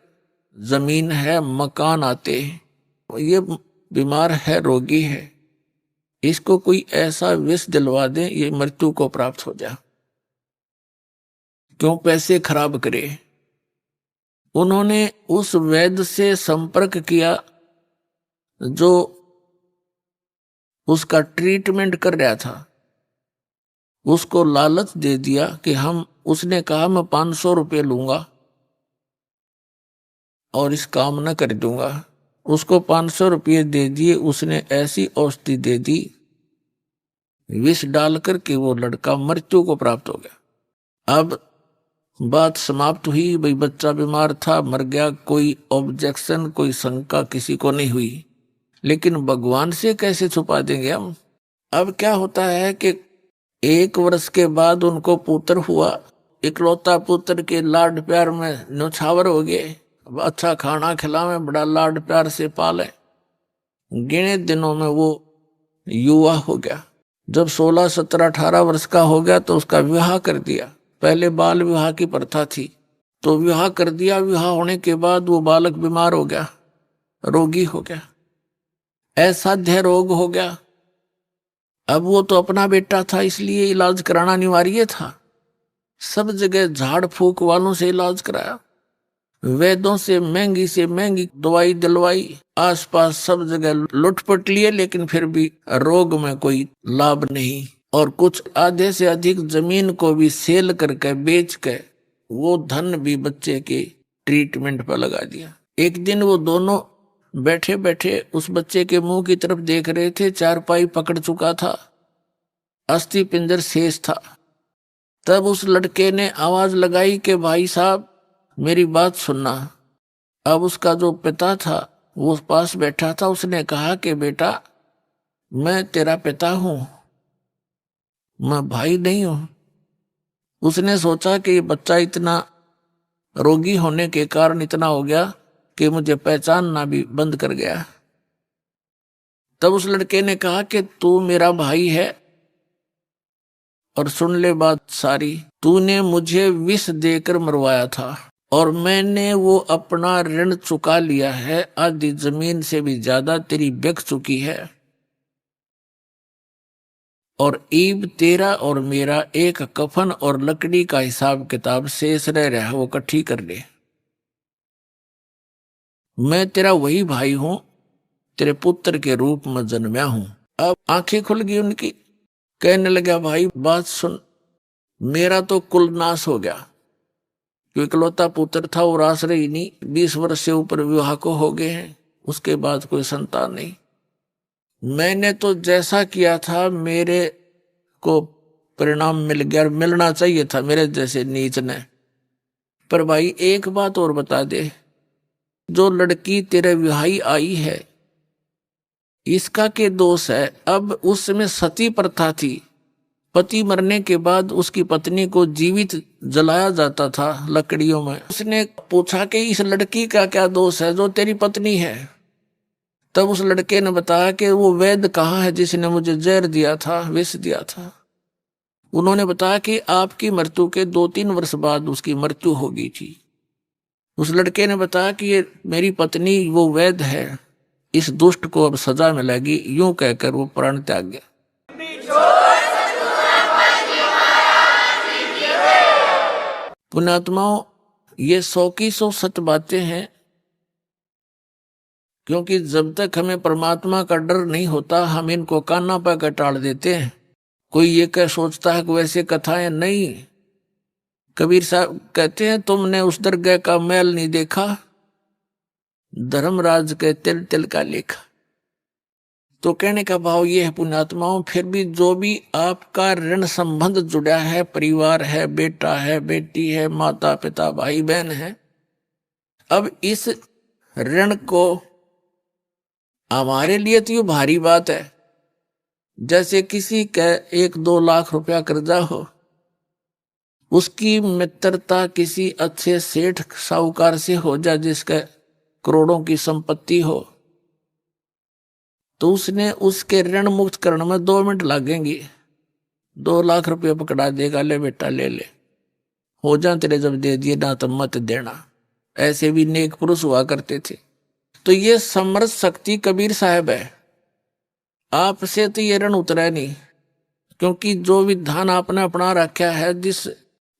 जमीन है, मकान आते हैं। ये बीमार है, रोगी है, इसको कोई ऐसा विष दिलवा दे ये मृत्यु को प्राप्त हो जाए, क्यों पैसे खराब करे। उन्होंने उस वैद्य से संपर्क किया जो उसका ट्रीटमेंट कर रहा था। उसको लालच दे दिया कि उसने कहा मैं 500 रुपये लूंगा और इस काम न कर दूंगा। उसको 500 रुपये दे दिए। उसने ऐसी औषधि दे दी, विष डाल करके वो लड़का मृत्यु को प्राप्त हो गया। अब बात समाप्त हुई, भाई बच्चा बीमार था, मर गया, कोई ऑब्जेक्शन, कोई शंका किसी को नहीं हुई। लेकिन भगवान से कैसे छुपा देंगे हम। अब क्या होता है कि 1 वर्ष के बाद उनको पुत्र हुआ। इकलौता पुत्र के लाड प्यार में न्यौछावर हो गए। अच्छा खाना खिलावे, बड़ा लाड प्यार से पाले। गिने दिनों में वो युवा हो गया। जब 16, 17, 18 वर्ष का हो गया तो उसका विवाह कर दिया। पहले बाल विवाह की प्रथा थी, तो विवाह कर दिया। विवाह होने के बाद वो बालक बीमार हो गया, रोगी हो गया, असाध्य रोग हो गया। अब वो तो अपना बेटा था, इसलिए इलाज कराना अनिवार्य था। सब जगह झाड़ फूक वालों से इलाज कराया, वैद्यों से महंगी दवाई दिलवाई, आसपास सब जगह लुटपट लिए, लेकिन फिर भी रोग में कोई लाभ नहीं। और कुछ आधे से अधिक जमीन को भी सेल करके बेच के वो धन भी बच्चे के ट्रीटमेंट पर लगा दिया। एक दिन वो दोनों बैठे बैठे उस बच्चे के मुंह की तरफ देख रहे थे। चारपाई पकड़ चुका था, अस्थि पिंजर शेष था। तब उस लड़के ने आवाज लगाई कि भाई साहब मेरी बात सुनना। अब उसका जो पिता था वो पास बैठा था। उसने कहा कि बेटा मैं तेरा पिता हूं, मैं भाई नहीं हूं। उसने सोचा कि ये बच्चा इतना रोगी होने के कारण इतना हो गया कि मुझे पहचानना भी बंद कर गया। तब उस लड़के ने कहा कि तू मेरा भाई है और सुन ले बात सारी। तूने मुझे विष देकर मरवाया था और मैंने वो अपना ऋण चुका लिया है। आधी जमीन से भी ज्यादा तेरी बिक चुकी है और ईब तेरा और मेरा एक कफन और लकड़ी का हिसाब किताब शेष रह रहा है, वो इकट्ठी कर ले। मैं तेरा वही भाई हूं, तेरे पुत्र के रूप में जन्मया हूं। अब आंखें खुल गई उनकी। कहने लगा भाई बात सुन, मेरा तो कुल नाश हो गया, क्योंकि इकलौता पुत्र था और आश्रय ही नहीं, 20 वर्ष से ऊपर विवाह को हो गए हैं, उसके बाद कोई संतान नहीं। मैंने तो जैसा किया था मेरे को परिणाम मिल गया, मिलना चाहिए था मेरे जैसे नीच ने। पर भाई एक बात और बता दे, जो लड़की तेरे विवाही आई है इसका के दोष है? अब उस समय सती प्रथा थी, पति मरने के बाद उसकी पत्नी को जीवित जलाया जाता था लकड़ियों में। उसने पूछा कि इस लड़की का क्या दोष है जो तेरी पत्नी है? तब उस लड़के ने बताया कि वो वैद्य कहाँ है जिसने मुझे जहर दिया था, विष दिया था। उन्होंने बताया कि आपकी मृत्यु के 2-3 वर्ष बाद उसकी मृत्यु हो गई थी। उस लड़के ने बताया कि ये मेरी पत्नी वो वैद्य है, इस दुष्ट को अब सजा मिलेगी। यूं कहकर वो प्राण त्याग गया। पुण्यात्माओं, ये 100 की 100 सत्य बातें हैं, क्योंकि जब तक हमें परमात्मा का डर नहीं होता हम इनको कान्ना पर टाल देते हैं। कोई ये क्या सोचता है कि वैसे कथाएं नहीं। कबीर साहब कहते हैं, तुमने उस दरगाह का मैल नहीं देखा, धर्मराज के तिल तिल का लेखा। तो कहने का भाव ये है पुण्यात्माओं, फिर भी जो भी आपका ऋण संबंध जुड़ा है, परिवार है, बेटा है, बेटी है, माता पिता, भाई बहन है, अब इस ऋण को हमारे लिए तो ये भारी बात है। जैसे किसी का 1-2 लाख रुपया कर्जा हो, उसकी मित्रता किसी अच्छे सेठ साहूकार से हो जाए जिसका करोड़ों की संपत्ति हो, तो उसने उसके ऋण मुक्त करने में 2 मिनट लगेंगे। 2 लाख रुपया पकड़ा देगा, ले बेटा ले ले, हो जा तेरे जब दे दिए ना तो मत देना। ऐसे भी नेक पुरुष हुआ करते थे। तो ये समर्थ शक्ति कबीर साहब है। आपसे तो ये ऋण उतरा नहीं, क्योंकि जो विधान आपने अपना रखा है, जिस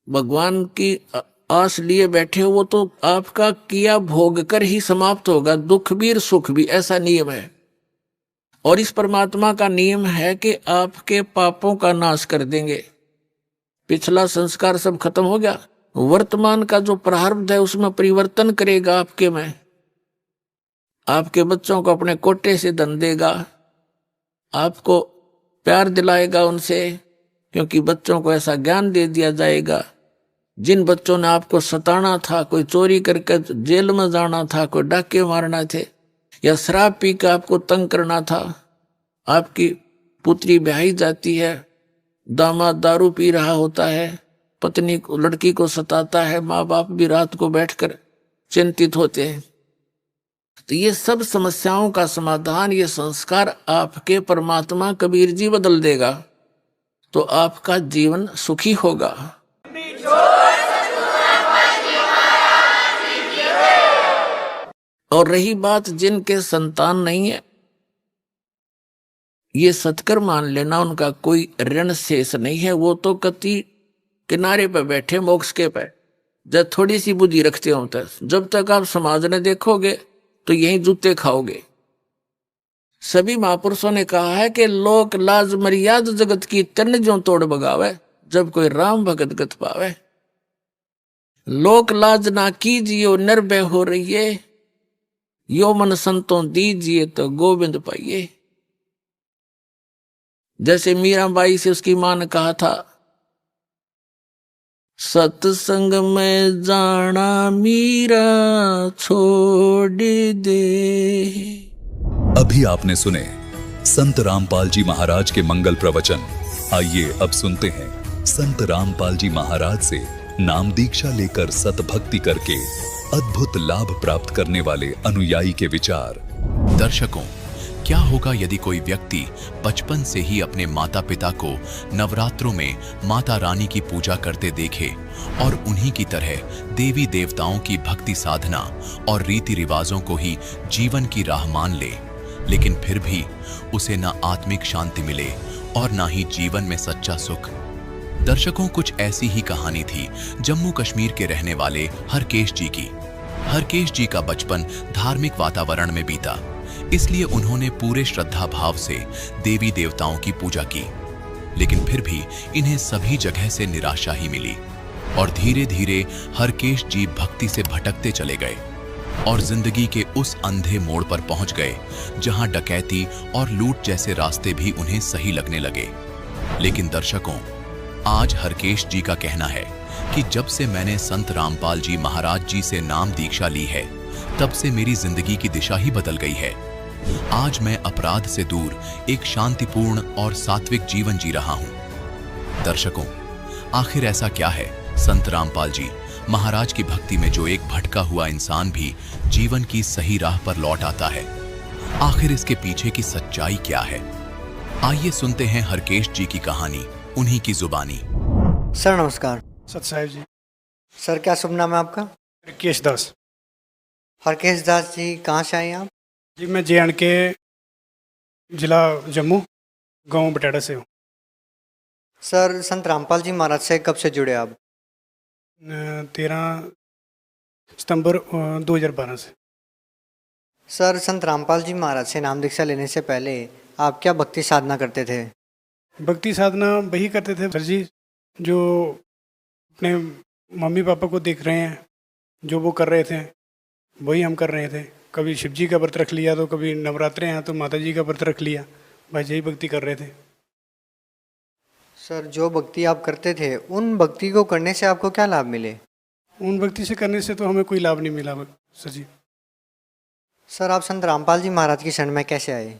भगवान की आस लिए बैठे हो, वो तो आपका किया भोग कर ही समाप्त होगा, दुख भी और सुख भी, ऐसा नियम है। और इस परमात्मा का नियम है कि आपके पापों का नाश कर देंगे। पिछला संस्कार सब खत्म हो गया, वर्तमान का जो प्रारब्ध है उसमें परिवर्तन करेगा आपके में। आपके बच्चों को अपने कोटे से धन देगा, आपको प्यार दिलाएगा उनसे, क्योंकि बच्चों को ऐसा ज्ञान दे दिया जाएगा। जिन बच्चों ने आपको सताना था, कोई चोरी करके जेल में जाना था, कोई डाके मारना थे, या शराब पी कर आपको तंग करना था, आपकी पुत्री ब्याही जाती है, दामाद दारू पी रहा होता है, पत्नी को लड़की को सताता है, माँ बाप भी रात को बैठकर चिंतित होते हैं। तो ये सब समस्याओं का समाधान, ये संस्कार आपके परमात्मा कबीर जी बदल देगा, तो आपका जीवन सुखी होगा। और रही बात जिनके संतान नहीं है, ये सत्कर मान लेना, उनका कोई ऋण शेष नहीं है। वो तो कति किनारे पे बैठे मोक्ष के पे, जब थोड़ी सी बुद्धि रखते हो तक, जब तक आप समाज ने देखोगे तो यही जूते खाओगे। सभी महापुरुषों ने कहा है कि लोक लाज मर्याद जगत की तन जो तोड़ बगावे, जब कोई राम भगत गत पावे। लोक लाज ना कीजियो निर्भय हो रहिए, यो मन संतों दीजिए तो गोविंद पाइए। जैसे मीराबाई से उसकी मां ने कहा था, सत्संग में जाना मीरा छोड़ दे। अभी आपने सुने संत रामपाल जी महाराज के मंगल प्रवचन। आइए अब सुनते हैं संत रामपाल जी महाराज से नाम दीक्षा लेकर सतभक्ति करके अद्भुत लाभ प्राप्त करने वाले अनुयायी के विचार। दर्शकों, क्या होगा यदि कोई व्यक्ति बचपन से ही अपने माता पिता को नवरात्रों में माता रानी की पूजा करते देखे और उन्हीं की तरह देवी देवताओं की भक्ति साधना और रीति रिवाजों को ही जीवन की राह मान ले, लेकिन फिर भी उसे न आत्मिक शांति मिले और न ही जीवन में सच्चा सुख। दर्शकों, कुछ ऐसी ही कहानी थी जम्मू कश्मीर के रहने वाले हरकेश जी की। हरकेश जी का बचपन धार्मिक वातावरण में बीता, इसलिए उन्होंने पूरे श्रद्धा भाव से देवी देवताओं की पूजा की। लेकिन फिर भी इन्हें सभी जगह से निराशा ही मिली और धीरे धीरे हरकेश जी भक्ति से भटकते चले गए और जिंदगी के उस अंधे मोड़ पर पहुंच गए जहां डकैती और लूट जैसे रास्ते भी उन्हें सही लगने लगे। लेकिन दर्शकों, आज हरकेश जी का कहना है कि जब से मैंने संत रामपाल जी महाराज जी से नाम दीक्षा ली है, तब से मेरी जिंदगी की दिशा ही बदल गई है। आज मैं अपराध से दूर एक शांतिपूर्ण और सात्विक जीवन जी रहा हूं। दर्शकों, आखिर ऐसा क्या है संत रामपाल जी महाराज की भक्ति में जो एक भटका हुआ इंसान भी जीवन की सही राह पर लौट आता है? आखिर इसके पीछे की सच्चाई क्या है? आइए सुनते हैं हरकेश जी की कहानी उन्हीं की जुबानी। सर नमस्कार। सत साहेब जी। सर क्या शुभ नाम है आपका? हरकेश दास। हरकेश दास जी कहाँ से आए आप? जी मैं जे.एंड.के जिला जम्मू गांव बटाड़ा से हूँ। सर संत रामपाल जी महाराज से कब से जुड़े आप? 13 सितंबर 2012 से। सर संत रामपाल जी महाराज से नाम दीक्षा लेने से पहले आप क्या भक्ति साधना करते थे? भक्ति साधना वही करते थे सर जी जो अपने मम्मी पापा को देख रहे हैं, जो वो कर रहे थे वही हम कर रहे थे। कभी शिव जी का व्रत रख लिया, तो कभी नवरात्रे हैं तो माता जी का व्रत रख लिया, बस यही भक्ति कर रहे थे। सर जो भक्ति आप करते थे, उन भक्ति को करने से आपको क्या लाभ मिले? उन भक्ति से करने से तो हमें कोई लाभ नहीं मिला सर जी। सर आप संत रामपाल जी महाराज की शरण में कैसे आए?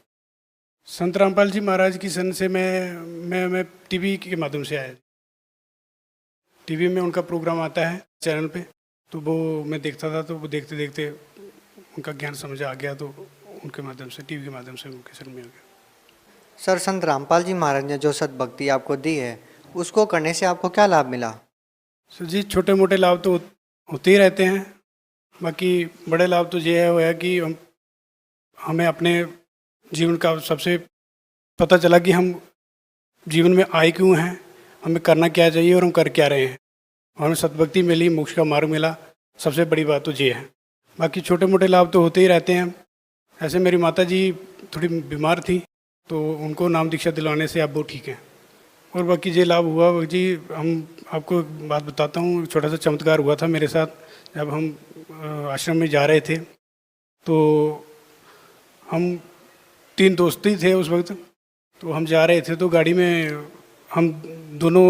संत रामपाल जी महाराज की शरण से मैं टीवी के माध्यम से आया। टीवी में उनका प्रोग्राम आता है चैनल पे, तो वो मैं देखता था, तो वो देखते देखते उनका ज्ञान समझ आ गया, तो उनके माध्यम से, टीवी के माध्यम से उनके शरण में आ गया। सर संत रामपाल जी महाराज ने जो सद्भक्ति आपको दी है, उसको करने से आपको क्या लाभ मिला? सर जी छोटे मोटे लाभ तो होते ही रहते हैं, बाकी बड़े लाभ तो ये है वो है कि हमें अपने जीवन का सबसे पता चला कि हम जीवन में आए क्यों हैं, हमें करना क्या चाहिए और हम कर क्या रहे हैं। हमें सद्भक्ति मिली, मोक्ष का मार्ग मिला, सबसे बड़ी बात तो ये है। बाकी छोटे मोटे लाभ तो होते ही रहते हैं। ऐसे मेरी माता जी थोड़ी बीमार थी, तो उनको नाम दीक्षा दिलाने से अब वो ठीक है। और बाकी ये लाभ हुआ जी, हम आपको एक बात बताता हूँ, छोटा सा चमत्कार हुआ था मेरे साथ। जब हम आश्रम में जा रहे थे, तो हम 3 दोस्त ही थे उस वक्त, तो हम जा रहे थे, तो गाड़ी में हम दोनों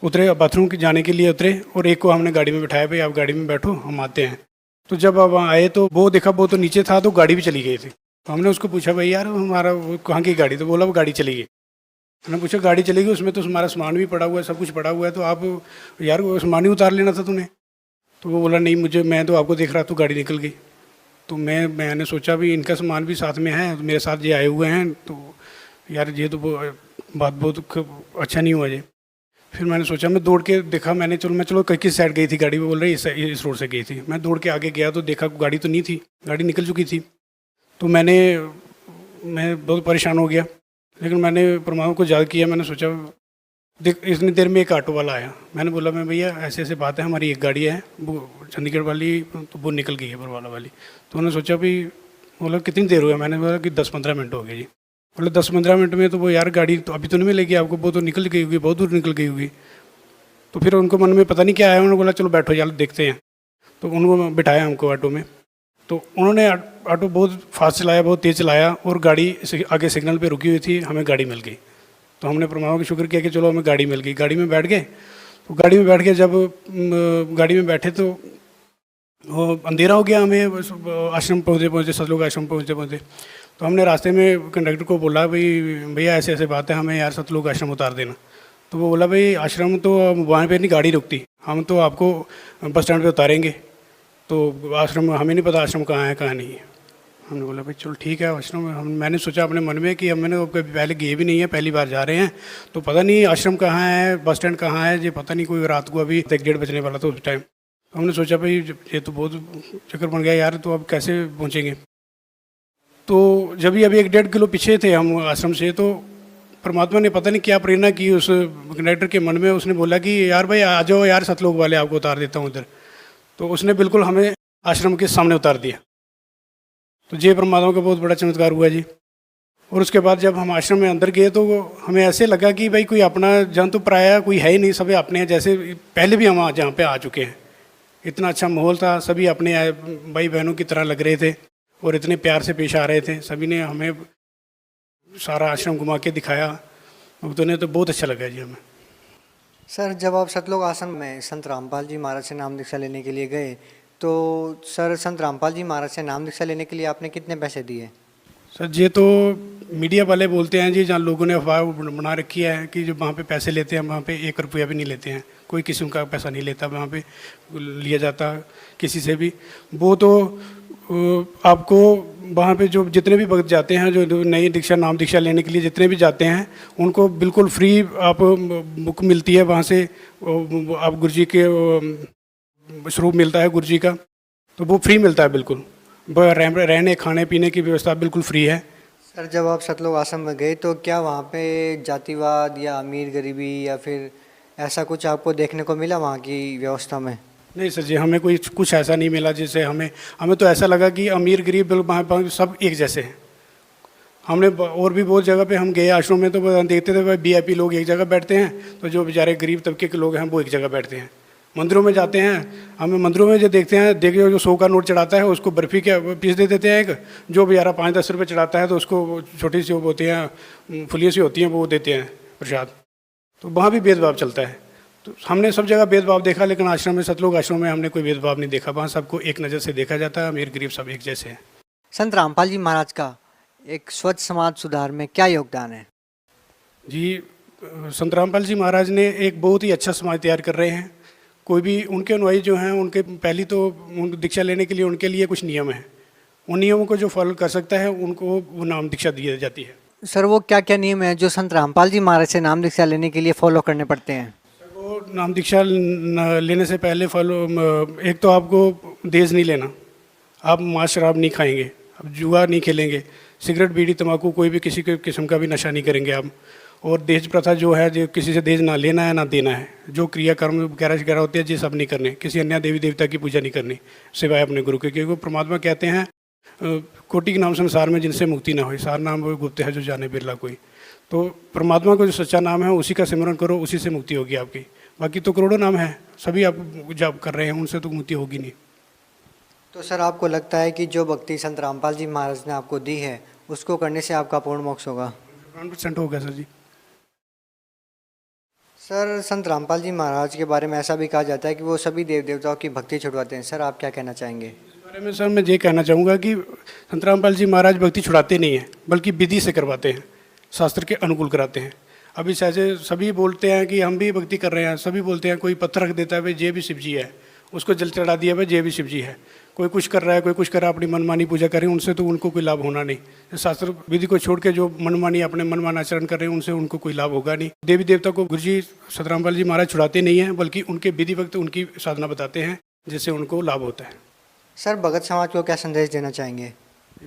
उतरे, बाथरूम के जाने के लिए उतरे, और एक को हमने गाड़ी में बिठाया, भाई आप गाड़ी में बैठो, हम आते हैं। तो जब अब आए तो वो देखा, वो तो नीचे था, तो गाड़ी भी चली गई थी। तो हमने उसको पूछा, भाई यार हमारा वो कहाँ की गाड़ी? तो बोला वो गाड़ी चली गई। हमने पूछा गाड़ी चली गई, उसमें तो हमारा सामान भी पड़ा हुआ है, सब कुछ पड़ा हुआ है, तो आप यार वो सामान ही उतार लेना था तूने। तो वो बोला नहीं, मैं तो आपको देख रहा, तो गाड़ी निकल गई। तो मैंने सोचा भी इनका सामान भी साथ में है, तो मेरे साथ ये आए हुए हैं, तो यार ये तो बात बहुत अच्छा नहीं हुआ ये। फिर मैंने सोचा, मैं दौड़ के देखा, चलो किस साइड गई थी गाड़ी? वो बोल रही इस रोड से गई थी। मैं दौड़ के आगे गया, तो देखा गाड़ी तो नहीं थी, गाड़ी निकल चुकी थी। तो मैं बहुत परेशान हो गया, लेकिन मैंने परमात्मा को याद किया। मैंने सोचा देख, इतनी देर में एक ऑटो वाला आया। मैंने बोला, मैं भैया ऐसे ऐसे बात है, हमारी एक गाड़ी है वो चंडीगढ़ वाली, तो वो निकल गई है बरवाला वाली। तो उन्होंने सोचा भी, बोला कितनी देर हुआ? मैंने बोला कि 10-15 मिनट हो गए जी। बोले 10-15 मिनट में तो वो यार गाड़ी तो अभी तो नहीं मिलेगी आपको, वो तो निकल गई होगी, बहुत दूर निकल गई होगी। तो फिर उनको मन में पता नहीं क्या आया, उन्होंने बोला चलो बैठो यार देखते हैं। तो उनको बिठाया हमको ऑटो में। तो उन्होंने ऑटो बहुत फास्ट चलाया, बहुत तेज़ चलाया, और गाड़ी आगे सिग्नल पे रुकी हुई थी, हमें गाड़ी मिल गई। तो हमने परमात्मा का शुक्र किया कि चलो हमें गाड़ी मिल गई। गाड़ी में बैठ गए। तो गाड़ी में बैठ के जब गाड़ी में बैठे, तो वो अंधेरा हो गया, हमें आश्रम पहुँचे सतलोक आश्रम पहुँचे। तो हमने रास्ते में कंडक्टर को बोला, भाई भैया ऐसे ऐसे बात है, हमें यार सतलोक आश्रम उतार देना। तो वो बोला, भाई आश्रम तो वहाँ पे नहीं गाड़ी रुकती, हम तो आपको बस स्टैंड पे उतारेंगे। तो आश्रम हमें नहीं पता आश्रम कहाँ है कहाँ नहीं है। हमने बोला भाई चलो ठीक है आश्रम। मैंने सोचा अपने मन में कि मैंने कभी पहले गए भी नहीं है, पहली बार जा रहे हैं, तो पता नहीं आश्रम कहाँ है, बस स्टैंड कहाँ है, ये पता नहीं। कोई रात को अभी 1-1:30 बजने वाला था उस टाइम। हमने सोचा भाई ये तो बहुत चक्कर बन गया यार, तो अब कैसे पहुँचेंगे। तो जब भी अभी 1-1.5 किलो पीछे थे हम आश्रम से, तो परमात्मा ने पता नहीं क्या प्रेरणा की उस कंडक्टर के मन में। उसने बोला कि यार भाई आ जाओ यार, सतलोक वाले आपको उतार देता हूँ उधर। तो उसने बिल्कुल हमें आश्रम के सामने उतार दिया। तो ये परमात्मा का बहुत बड़ा चमत्कार हुआ जी। और उसके बाद जब हम आश्रम में अंदर गए तो हमें ऐसे लगा कि भाई कोई अपना जन तो पराया कोई है ही नहीं, सभी अपने हैं। जैसे पहले भी हम जहाँ पे आ चुके हैं, इतना अच्छा माहौल था, सभी अपने भाई बहनों की तरह लग रहे थे और इतने प्यार से पेश आ रहे थे। सभी ने हमें सारा आश्रम घुमा के दिखाया, भक्तों ने तो बहुत अच्छा लगा जी हमें। सर जब आप सतलोक आश्रम में संत रामपाल जी महाराज से नाम दीक्षा लेने के लिए गए तो सर संत रामपाल जी महाराज से नाम दीक्षा लेने के लिए आपने कितने पैसे दिए? सर ये तो मीडिया वाले बोलते हैं जी, जहाँ लोगों ने अफवाह बना रखी है कि जो वहाँ पे पैसे लेते हैं वहाँ पे 1 रुपया भी नहीं लेते हैं, कोई किस्म का पैसा नहीं लेता वहाँ पे लिया जाता किसी से भी। वो तो आपको वहाँ पे जो जितने भी भक्त जाते हैं, जो नई दीक्षा नाम दीक्षा लेने के लिए जितने भी जाते हैं, उनको बिल्कुल फ्री आप बुक मिलती है वहाँ से। आप गुरु जी के स्वरूप मिलता है गुरु जी का, तो वो फ्री मिलता है बिल्कुल। रहने खाने पीने की व्यवस्था बिल्कुल फ्री है। सर जब आप सतलोक आश्रम में गए तो क्या वहाँ पे जातिवाद या अमीर गरीबी या फिर ऐसा कुछ आपको देखने को मिला वहाँ की व्यवस्था में? नहीं सर जी, हमें कुछ ऐसा नहीं मिला जिससे हमें तो ऐसा लगा कि अमीर गरीब बिल्कुल सब एक जैसे हैं। हमने और भी बहुत जगह पे हम गए आश्रम में तो देखते थे भाई VIP लोग एक जगह बैठते हैं, तो जो बेचारे गरीब तबके के लोग हैं वो एक जगह बैठते हैं। मंदिरों में जाते हैं, हमें मंदिरों में जो देखते हैं, देखिए जो 100 का नोट चढ़ाता है उसको बर्फ़ी के पीस दे देते हैं एक, जो बेचारा 5-10 रुपये चढ़ाता है तो उसको छोटी सी वो होती हैं फुलियाँ सी होती हैं वो देते हैं प्रसाद। तो वहाँ भी भेदभाव चलता है। तो हमने सब जगह भेदभाव देखा, लेकिन आश्रम में सतलोक आश्रम में हमने कोई भेदभाव नहीं देखा। वहाँ सबको एक नज़र से देखा जाता है, अमीर गरीब सब एक जैसे हैं। संत रामपाल जी महाराज का एक स्वच्छ समाज सुधार में क्या योगदान है? जी संत रामपाल जी महाराज ने एक बहुत ही अच्छा समाज तैयार कर रहे हैं। कोई भी उनके अनुयायी जो हैं, उनके पहली तो उनको दीक्षा लेने के लिए उनके लिए कुछ नियम हैं। उन नियमों को जो फॉलो कर सकता है उनको वो नाम दीक्षा दी जाती है। सर वो क्या क्या नियम है जो संत रामपाल जी महाराज से नाम दीक्षा लेने के लिए फॉलो करने पड़ते हैं? वो नाम दीक्षा लेने से पहले एक तो आपको देश नहीं लेना, आप मांस शराब नहीं खाएंगे, आप जुआ नहीं खेलेंगे, सिगरेट बीड़ी तंबाकू कोई भी किसी किस्म का भी नशा नहीं करेंगे आप। और दहेज प्रथा जो है, जो किसी से दहेज ना लेना है ना देना है। जो क्रियाकर्म वगैरह होते हैं ये सब नहीं करने, किसी अन्य देवी देवता की पूजा नहीं करनी सिवाय अपने गुरु के, क्योंकि परमात्मा कहते हैं कोटि के नाम संसार में जिनसे मुक्ति ना हो, सार नाम वो गुप्त है जो जाने बिरला कोई। तो परमात्मा का जो सच्चा नाम है उसी का सिमरन करो, उसी से मुक्ति होगी आपकी। बाकी तो करोड़ों नाम है, सभी आप जब कर रहे हैं उनसे तो मुक्ति होगी नहीं। तो सर आपको लगता है कि जो भक्ति संत रामपाल जी महाराज ने आपको दी है उसको करने से आपका पूर्ण मोक्ष होगा? 100% होगा सर जी। सर संत रामपाल जी महाराज के बारे में ऐसा भी कहा जाता है कि वो सभी देव देवताओं की भक्ति छुड़वाते हैं। सर आप क्या कहना चाहेंगे इस बारे में? सर मैं ये कहना चाहूँगा कि संत रामपाल जी महाराज भक्ति छुड़ाते नहीं हैं, बल्कि विधि से करवाते हैं, शास्त्र के अनुकूल कराते हैं। अभी जैसे सभी बोलते हैं कि हम भी भक्ति कर रहे हैं, सभी बोलते हैं, कोई पत्थर रख देता है भाई ये भी शिव जी है, उसको जल चढ़ा दिया भाई ये भी शिव जी है। कोई कुछ कर रहा है, कोई कुछ कर रहा है, अपनी मनमानी पूजा कर रहे हैं, उनसे तो उनको कोई लाभ होना नहीं। शास्त्र विधि को छोड़ के जो मनमानी अपने मनमान आचरण कर रहे हैं उनसे उनको कोई लाभ होगा नहीं। देवी देवता को गुरु जी संत रामपाल जी महाराज छुड़ाते नहीं हैं, बल्कि उनके विधि वक्त उनकी साधना बताते हैं जिससे उनको लाभ होता है। सर भगत समाज को क्या संदेश देना चाहेंगे?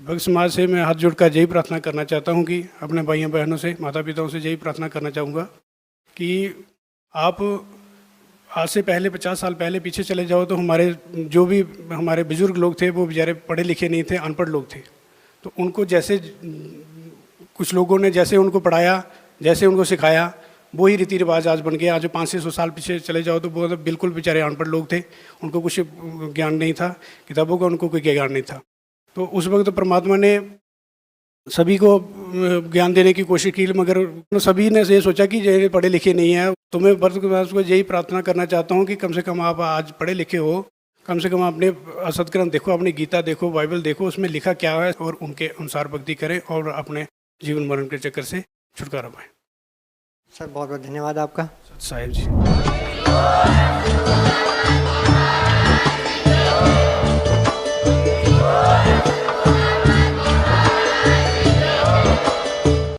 भक्त समाज से मैं हाथ जोड़कर यही प्रार्थना करना चाहता हूँ कि अपने भाइयों बहनों से, माता पिताओं से यही प्रार्थना करना चाहूँगा कि आप आज से पहले 50 साल पहले पीछे चले जाओ तो जो भी हमारे बुजुर्ग लोग थे वो बेचारे पढ़े लिखे नहीं थे, अनपढ़ लोग थे। तो उनको जैसे कुछ लोगों ने जैसे उनको पढ़ाया, जैसे उनको सिखाया, वही रीति रिवाज आज बन गया। आज 500 साल पीछे चले जाओ तो वो बिल्कुल बेचारे अनपढ़ लोग थे, उनको कुछ ज्ञान नहीं था, किताबों का उनको कोई ज्ञान नहीं था। तो उस वक्त परमात्मा ने सभी को ज्ञान देने की कोशिश की, मगर सभी ने ये सोचा कि ये पढ़े लिखे नहीं है। तो मैं वर्तमान को यही प्रार्थना करना चाहता हूँ कि कम से कम आप आज पढ़े लिखे हो, कम से कम अपने सत्कर्म देखो, अपनी गीता देखो, बाइबल देखो, उसमें लिखा क्या है और उनके अनुसार भक्ति करें और अपने जीवन मरण के चक्कर से छुटकारा पाएं। सर बहुत बहुत धन्यवाद आपका। साहिब जी।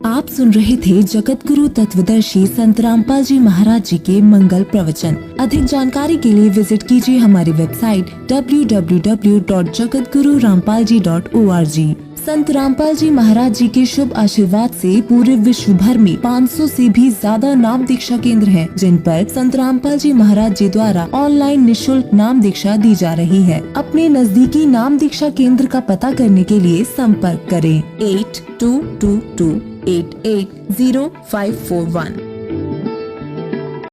आप सुन रहे थे जगत गुरु तत्वदर्शी संत रामपाल जी महाराज जी के मंगल प्रवचन। अधिक जानकारी के लिए विजिट कीजिए हमारी वेबसाइट www.jagatgururampalji.org। संत रामपाल जी महाराज जी के शुभ आशीर्वाद से पूरे विश्व भर में 500 से भी ज्यादा नाम दीक्षा केंद्र हैं, जिन पर संत रामपाल जी महाराज जी द्वारा ऑनलाइन निशुल्क नाम दीक्षा दी जा रही है। अपने नजदीकी नाम दीक्षा केंद्र का पता करने के लिए संपर्क करें 8222880541।